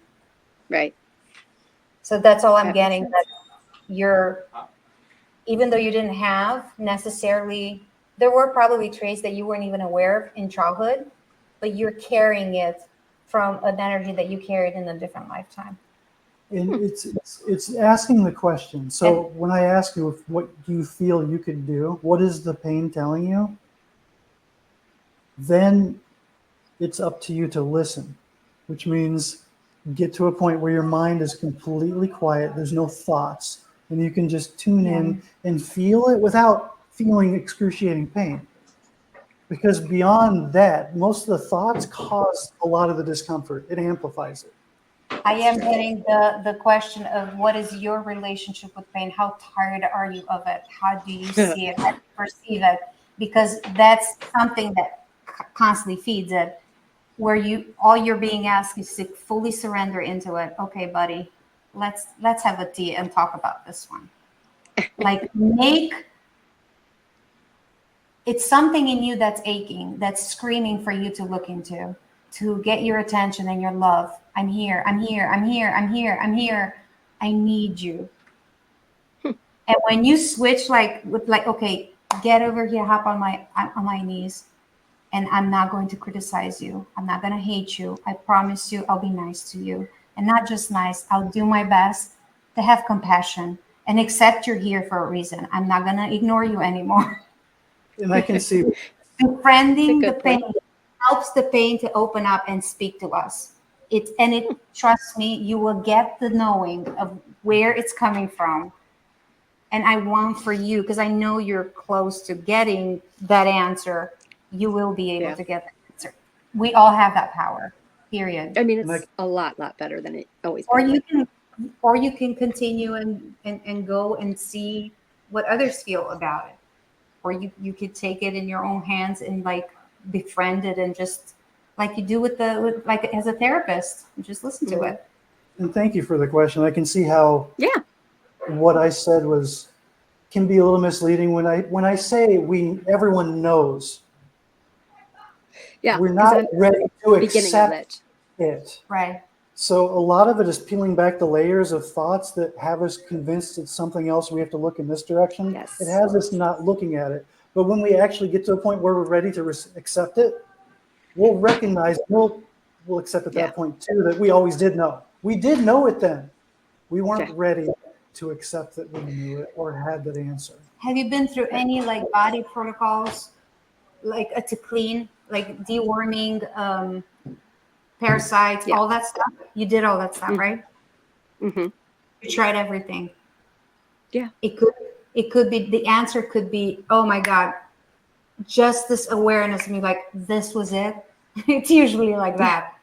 Right. So that's all I'm That makes getting. sense. That you're, even though you didn't have necessarily, there were probably traits that you weren't even aware of in childhood, but you're carrying it from an energy that you carried in a different lifetime. And it's asking the question. So when I ask you what you feel you could do, what is the pain telling you? Then it's up to you to listen, which means get to a point where your mind is completely quiet. There's no thoughts, and you can just tune in and feel it without feeling excruciating pain. Because beyond that, most of the thoughts cause a lot of the discomfort. It amplifies it. I am getting the question of what is your relationship with pain? How tired are you of it? How do you see it? How do you perceive it? Because that's something that constantly feeds it. Where all you're being asked is to fully surrender into it. Okay, buddy, let's have a tea and talk about this one. Like it's something in you that's aching, that's screaming for you to look into, to get your attention and your love. I'm here, I'm here, I'm here, I'm here, I'm here. I need you. And when you switch okay, get over here, hop on my knees, and I'm not going to criticize you. I'm not going to hate you. I promise you I'll be nice to you. And not just nice, I'll do my best to have compassion and accept you're here for a reason. I'm not going to ignore you anymore. And I can see Befriending the good pain point. helps the pain to open up and speak to us. Trust me, you will get the knowing of where it's coming from. And I want for you, because I know you're close to getting that answer, you will be able to get that answer. We all have that power, period. I mean, it's a lot better than it always Or been. you can continue and go and see what others feel about it. Or you could take it in your own hands and like befriend it and just like you do with like as a therapist, just listen to it. and thank you for the question. I can see how Yeah. what I said can be a little misleading when I say everyone knows. Yeah. We're 'Cause not I'm ready to beginning of accept it. it. Right. So a lot of it is peeling back the layers of thoughts that have us convinced it's something else. We have to look in this direction. Yes. It has us not looking at it. But when we actually get to a point where we're ready to accept it, we'll recognize, we'll accept at that point too, that we always did know. We did know it then. We weren't ready to accept that we knew it or had that answer. Have you been through any like body protocols, like to clean, like deworming, parasites, all that stuff? You did all that stuff, right? Mm-hmm. You tried everything. Yeah. It could be, the answer could be, oh my God, just this awareness of me, like this was it. It's usually like that.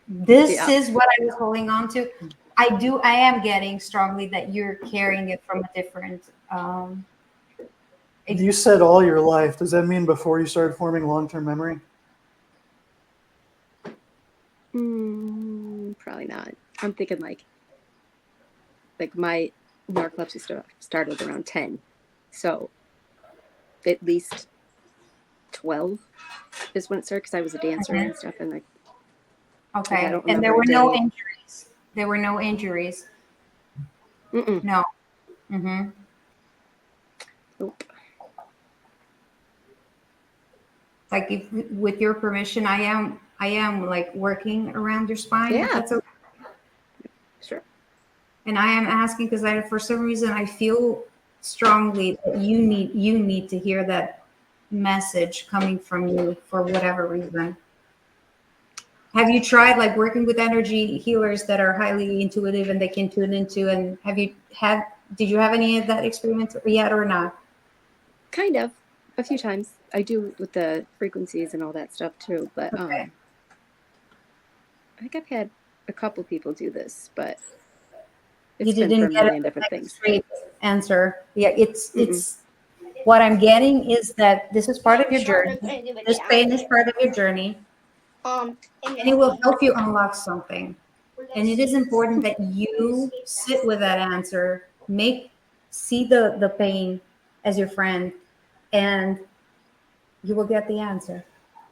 This is what I was holding on to. I am getting strongly that you're carrying it from a different You said all your life. Does that mean before you started forming long-term memory? Probably not. I'm thinking like my narcolepsy started around 10. So at least 12 is when it started, because I was a dancer and stuff. And like, okay. I don't And there remember were a day. no injuries. There were no injuries. Mm-mm. No. Mm-hmm. Nope. Like if, with your permission, I am like working around your spine. Yeah. If that's okay. Sure. And I am asking because for some reason I feel strongly that you need to hear that message coming from you for whatever reason. Have you tried like working with energy healers that are highly intuitive and they can tune into, and did you have any of that experience yet or not? Kind of. A few times. I do with the frequencies and all that stuff too. But Okay. I think I've had a couple people do this, but You it's been for a didn't get million a different like, things. straight answer. Yeah, Mm-mm. it's what I'm getting is that this is part of your journey. This pain is part of your journey, and it will help you unlock something. And it is important that you sit with that answer, see the pain as your friend, and you will get the answer.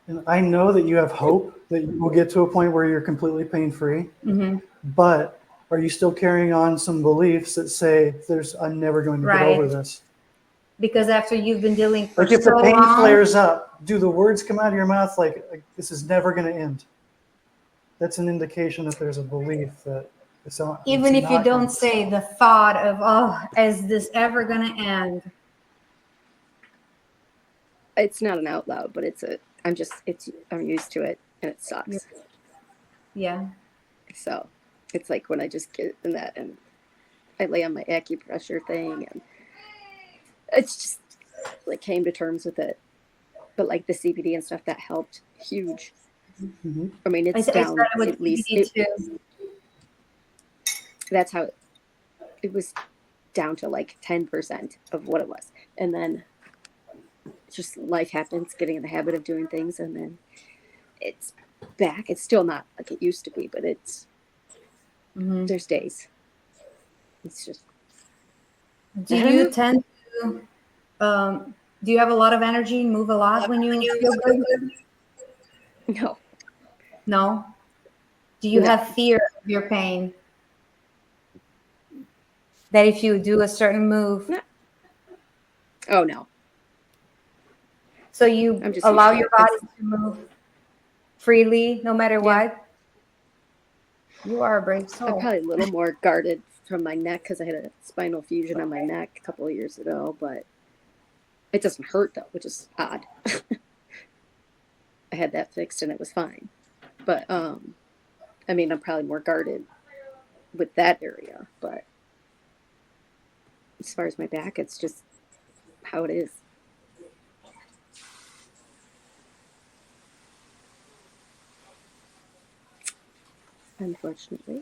And I know that you have hope that you will get to a point where you're completely pain-free, Mm-hmm. but are you still carrying on some beliefs that say I'm never going to get over Right. this? Because after you've been dealing for Like if so the pain long, flares up, do the words come out of your mouth like this is never going to end? That's an indication that there's a belief that even it's if you not going don't to say stop. the thought of, oh, is this ever going to end? It's not an out loud, but I'm used to it and it sucks. Yeah. So it's like when I just get in that and I lay on my acupressure thing and it's just like came to terms with it. But like the CBD and stuff that helped huge. Mhm. I mean, I it's started down with at least. CBD too. That's how it was down to like 10% of what it was. And then just life happens, getting in the habit of doing things. And then it's back. It's still not like it used to be, but Mm-hmm. there's days. It's just. Do you tend to, do you have a lot of energy, move a lot when you feel good? No. No? Do you No. have fear of your pain? That if you do a certain move, No. Oh, no. so you I'm just allow used to your it. body to move freely no matter Yeah. what? You are a brave I'm soul. probably a little more guarded from my neck because I had a spinal fusion on my neck a couple of years ago, but it doesn't hurt though, which is odd. I had that fixed and it was fine. But I mean, I'm probably more guarded with that area, but as far as my back, it's just how it is. Unfortunately.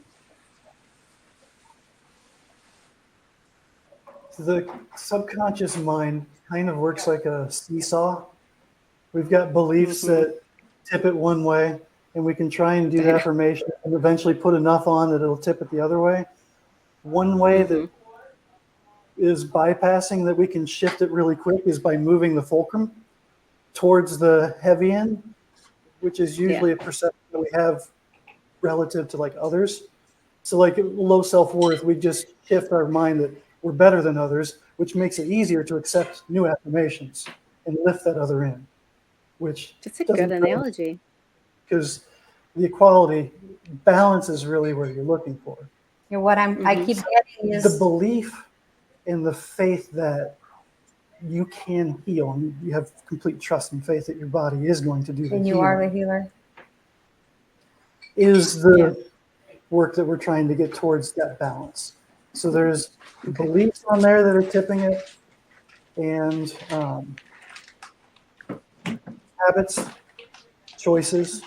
The subconscious mind kind of works like a seesaw. We've got beliefs Mhm. that tip it one way, and we can try and do I the know. affirmation and eventually put enough on that it'll tip it the other way. One way that Mhm. is bypassing that we can shift it really quick is by moving the fulcrum towards the heavy end, which is Yeah. usually a perception that we have relative to like others. So like low self-worth, we just shift our mind that we're better than others, which makes it easier to accept new affirmations and lift that other end, which That's a good doesn't analogy. because the equality balance is really what you're looking for. You know, what I Mhm. keep getting The is belief and the faith that you can heal and you have complete trust and faith that your body is going to do the and you are the healing healer. is Yeah. the work that we're trying to get towards that balance. So there's Okay. beliefs on there that are tipping it and habits, choices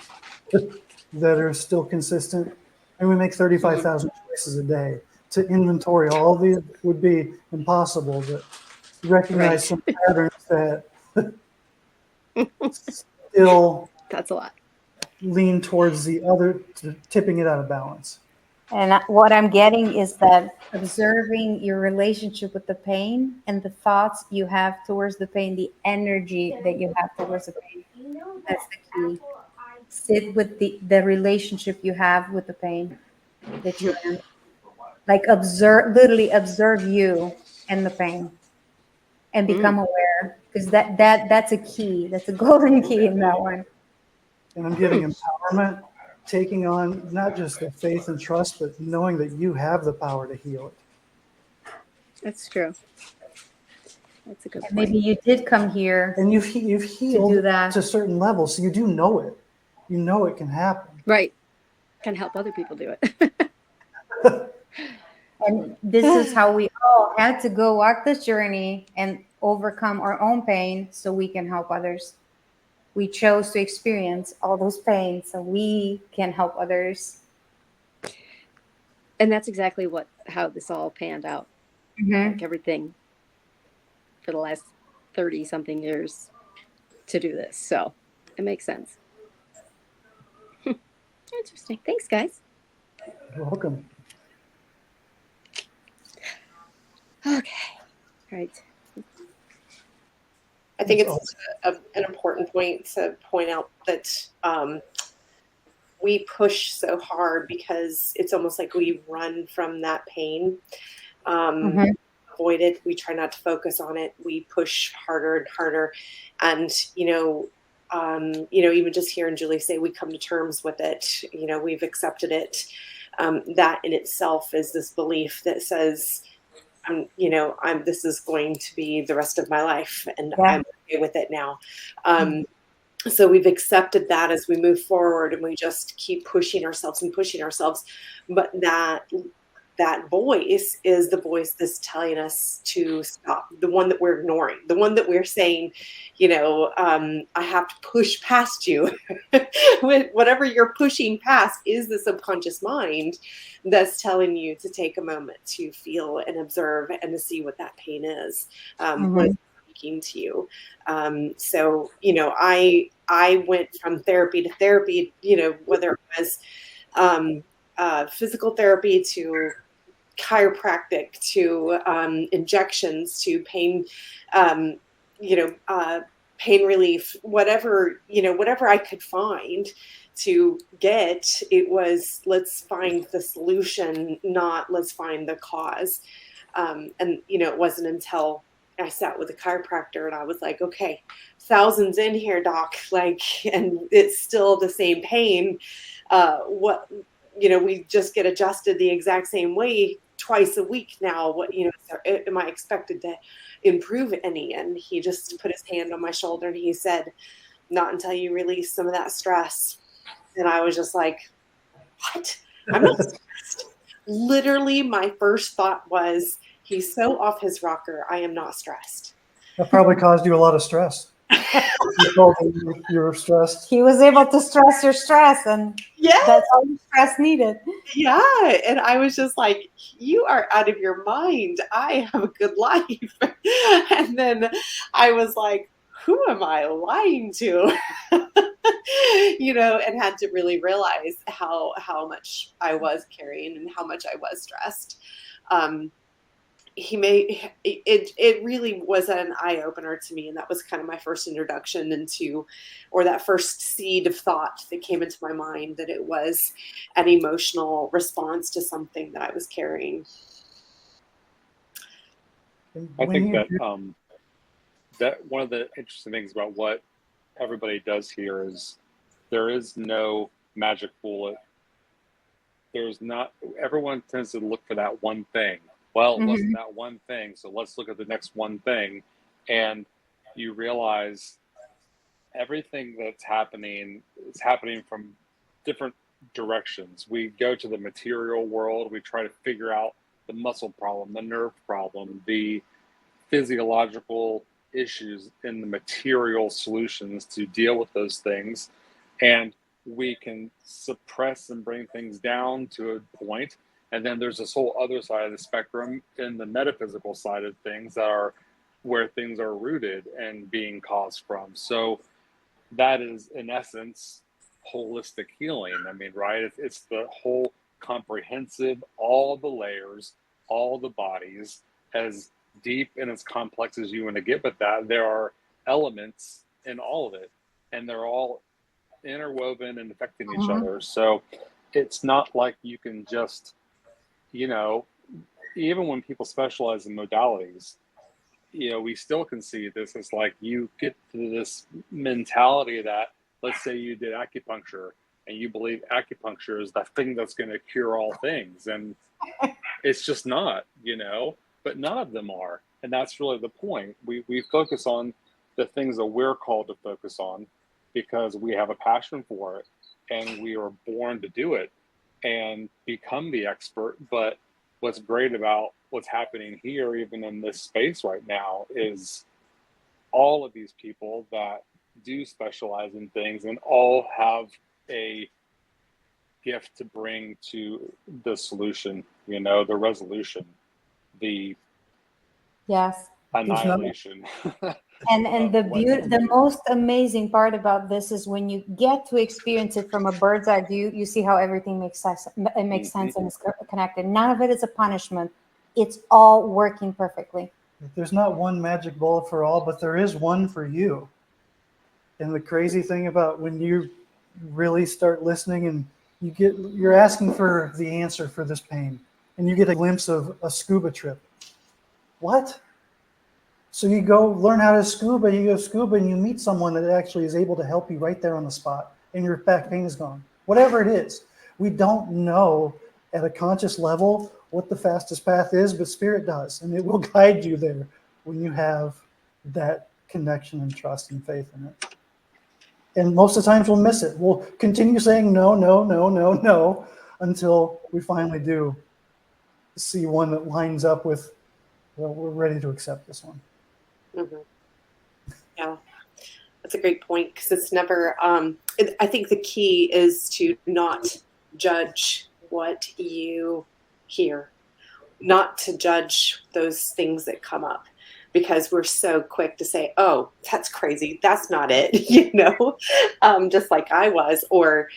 that are still consistent. And we make 35,000 choices a day. To inventory all of these would be impossible, but recognize Right. some patterns that still That's a lot. lean towards the other, tipping it out of balance. And what I'm getting is that observing your relationship with the pain and the thoughts you have towards the pain, the energy that you have towards the pain. That's the key. Sit with the relationship you have with the pain that you're in. Like literally observe you and the pain and become aware. Because that's a key. That's a golden key in that one. And I'm getting empowerment, taking on not just the faith and trust, but knowing that you have the power to heal it. That's true. That's a good And point. maybe you did come here And you've to healed do that. to certain levels, so you do know it. You know it can happen. Right. Can help other people do it. And this is how we all had to go walk this journey. And overcome our own pain so we can help others. We chose to experience all those pains so we can help others. And that's exactly how this all panned out. Mm-hmm. Like everything for the last 30 something years to do this. So it makes sense. Interesting. Thanks, guys. You're welcome. Okay. All right. I think That's it's an important point to point out that we push so hard because it's almost like we run from that pain. Mm-hmm. Avoid it. We try not to focus on it. We push harder and harder. And, even just hearing Julie say we come to terms with it, we've accepted it. That in itself is this belief that says, this is going to be the rest of my life, and Yeah. I'm okay with it now. So we've accepted that as we move forward, and we just keep pushing ourselves and pushing ourselves. But that voice is the voice that's telling us to stop, the one that we're ignoring, the one that we're saying, I have to push past you. Whatever you're pushing past is the subconscious mind that's telling you to take a moment to feel and observe and to see what that pain is, what it's speaking to you. So, I went from therapy to therapy, whether it was physical therapy to chiropractic to injections to pain, pain relief, whatever I could find to get. It was, let's find the solution, not let's find the cause. And it wasn't until I sat with a chiropractor and I was like, okay, thousands in here, doc, and it's still the same pain. We just get adjusted the exact same way twice a week now. Am I expected to improve any? And he just put his hand on my shoulder and he said, not until you release some of that stress. And I was just like, what? I'm not stressed. Literally, my first thought was, he's so off his rocker. I am not stressed. That probably caused you a lot of stress. You told him you were stressed. He was able to stress your stress, and Yes. that's all the stress needed. Yeah. And I was just like, you are out of your mind. I have a good life. And then I was like, who am I lying to? And had to really realize how much I was carrying and how much I was stressed. It really was an eye opener to me. And that was kind of my first introduction into, or that first seed of thought that came into my mind, that it was an emotional response to something that I was carrying. I think that one of the interesting things about what everybody does here is there is no magic bullet. There's not, everyone tends to look for that one thing. Well, it wasn't that one thing, so let's look at the next one thing. And you realize everything that's happening is happening from different directions. We go to the material world, we try to figure out the muscle problem, the nerve problem, the physiological issues in the material solutions to deal with those things. And we can suppress and bring things down to a point. And then there's this whole other side of the spectrum in the metaphysical side of things that are where things are rooted and being caused from. So that is, in essence, holistic healing. I mean, right? It's the whole comprehensive, all the layers, all the bodies, as deep and as complex as you want to get. But that there are elements in all of it, and they're all interwoven and affecting each other. So it's not like you can just, even when people specialize in modalities, we still can see this as like you get to this mentality that, let's say you did acupuncture and you believe acupuncture is the thing that's going to cure all things. And it's just not, but none of them are. And that's really the point. We focus on the things that we're called to focus on because we have a passion for it and we are born to do it and become the expert. But what's great about what's happening here, even in this space right now, is all of these people that do specialize in things and all have a gift to bring to the solution, the resolution, the Yes. annihilation. And the most amazing part about this is when you get to experience it from a bird's eye view, you see how everything makes sense. It makes sense and is connected. None of it is a punishment. It's all working perfectly. There's not one magic bullet for all, but there is one for you. And the crazy thing about when you really start listening and you're asking for the answer for this pain, and you get a glimpse of a scuba trip. What? So you go learn how to scuba, you go scuba, and you meet someone that actually is able to help you right there on the spot, and your back pain is gone. Whatever it is, we don't know at a conscious level what the fastest path is, but Spirit does, and it will guide you there when you have that connection and trust and faith in it. And most of the times we'll miss it. We'll continue saying no, no, no, no, no, until we finally do see one that lines up with, well, we're ready to accept this one. Mm-hmm. Yeah, that's a great point, because it's never, I think the key is to not judge what you hear, not to judge those things that come up, because we're so quick to say, oh, that's crazy, that's not it, just like I was, or,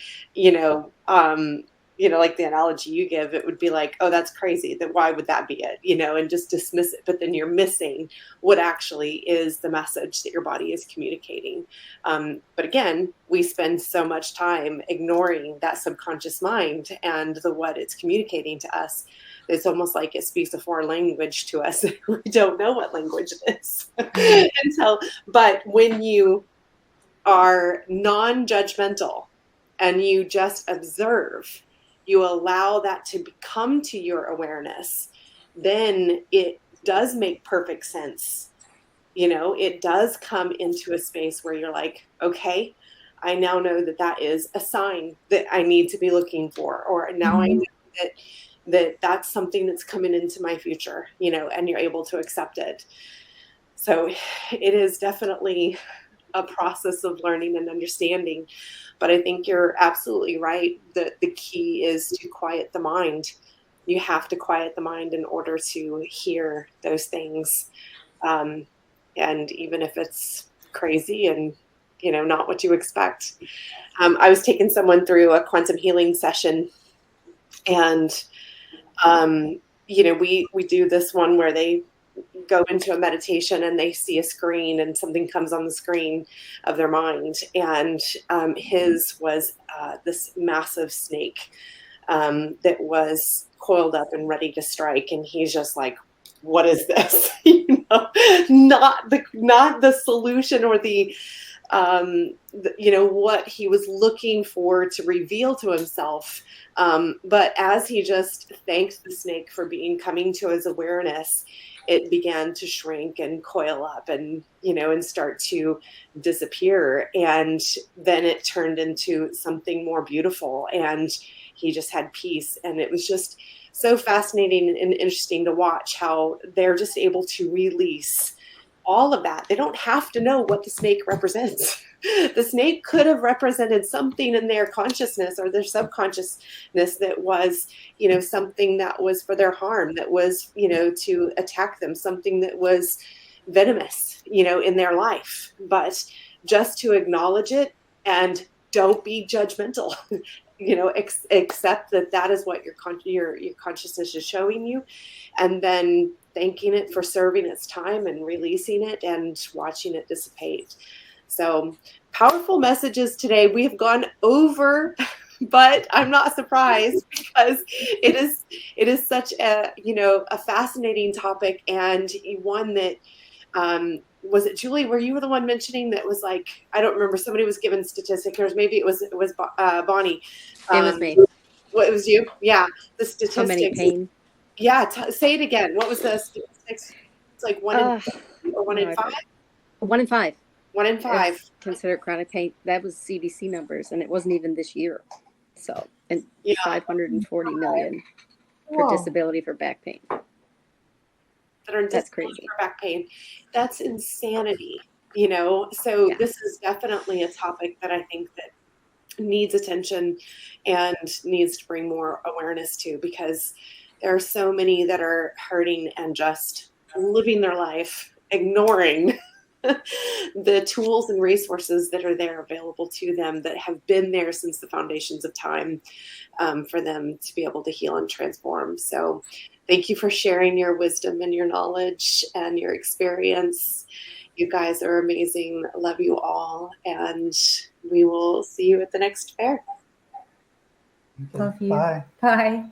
like the analogy you give, it would be like, oh, that's crazy, then why would that be it, and just dismiss it. But then you're missing what actually is the message that your body is communicating. But again, we spend so much time ignoring that subconscious mind and what it's communicating to us. It's almost like it speaks a foreign language to us. We don't know what language it is. But when you are non-judgmental and you just observe, you allow that to come to your awareness, then it does make perfect sense. It does come into a space where you're like, okay, I now know that is a sign that I need to be looking for, or now I know that's something that's coming into my future, and you're able to accept it. So it is definitely a process of learning and understanding. But I think you're absolutely right that the key is to quiet the mind. You have to quiet the mind in order to hear those things. And even if it's crazy and, not what you expect. I was taking someone through a quantum healing session, and, we do this one where they go into a meditation and they see a screen and something comes on the screen of their mind. And his was this massive snake that was coiled up and ready to strike. And he's just like, what is this? Not the solution or what he was looking for to reveal to himself. But as he just thanked the snake for coming to his awareness, it began to shrink and coil up and start to disappear. And then it turned into something more beautiful, and he just had peace. And it was just so fascinating and interesting to watch how they're just able to release all of that. They don't have to know what the snake represents. The snake could have represented something in their consciousness or their subconsciousness that was, something that was for their harm, that was, to attack them, something that was venomous, in their life. But just to acknowledge it and don't be judgmental, accept that is what your consciousness is showing you, and then thanking it for serving its time and releasing it and watching it dissipate. So powerful messages today. We have gone over, but I'm not surprised, because it is such a fascinating topic, and one that was it Julie? Were you the one mentioning that was like, I don't remember, somebody was given statistics, or maybe it was Bonnie. It was me. What, it was you? Yeah, the statistics. How many pain? Yeah, say it again. What was the statistics? It's like 1 in 5 or 1 in 5? 1 in 5. 1 in 5. It's considered chronic pain. That was CDC numbers, and it wasn't even this year. So, and 540 million for disability for back pain. That are That's crazy. For back pain. That's insanity. you know? So Yeah. this is definitely a topic that I think that needs attention and needs to bring more awareness to, because there are so many that are hurting and just living their life, ignoring the tools and resources that are there available to them, that have been there since the foundations of time, for them to be able to heal and transform. So thank you for sharing your wisdom and your knowledge and your experience. You guys are amazing. Love you all. And we will see you at the next fair. Okay, Love you. bye. Bye.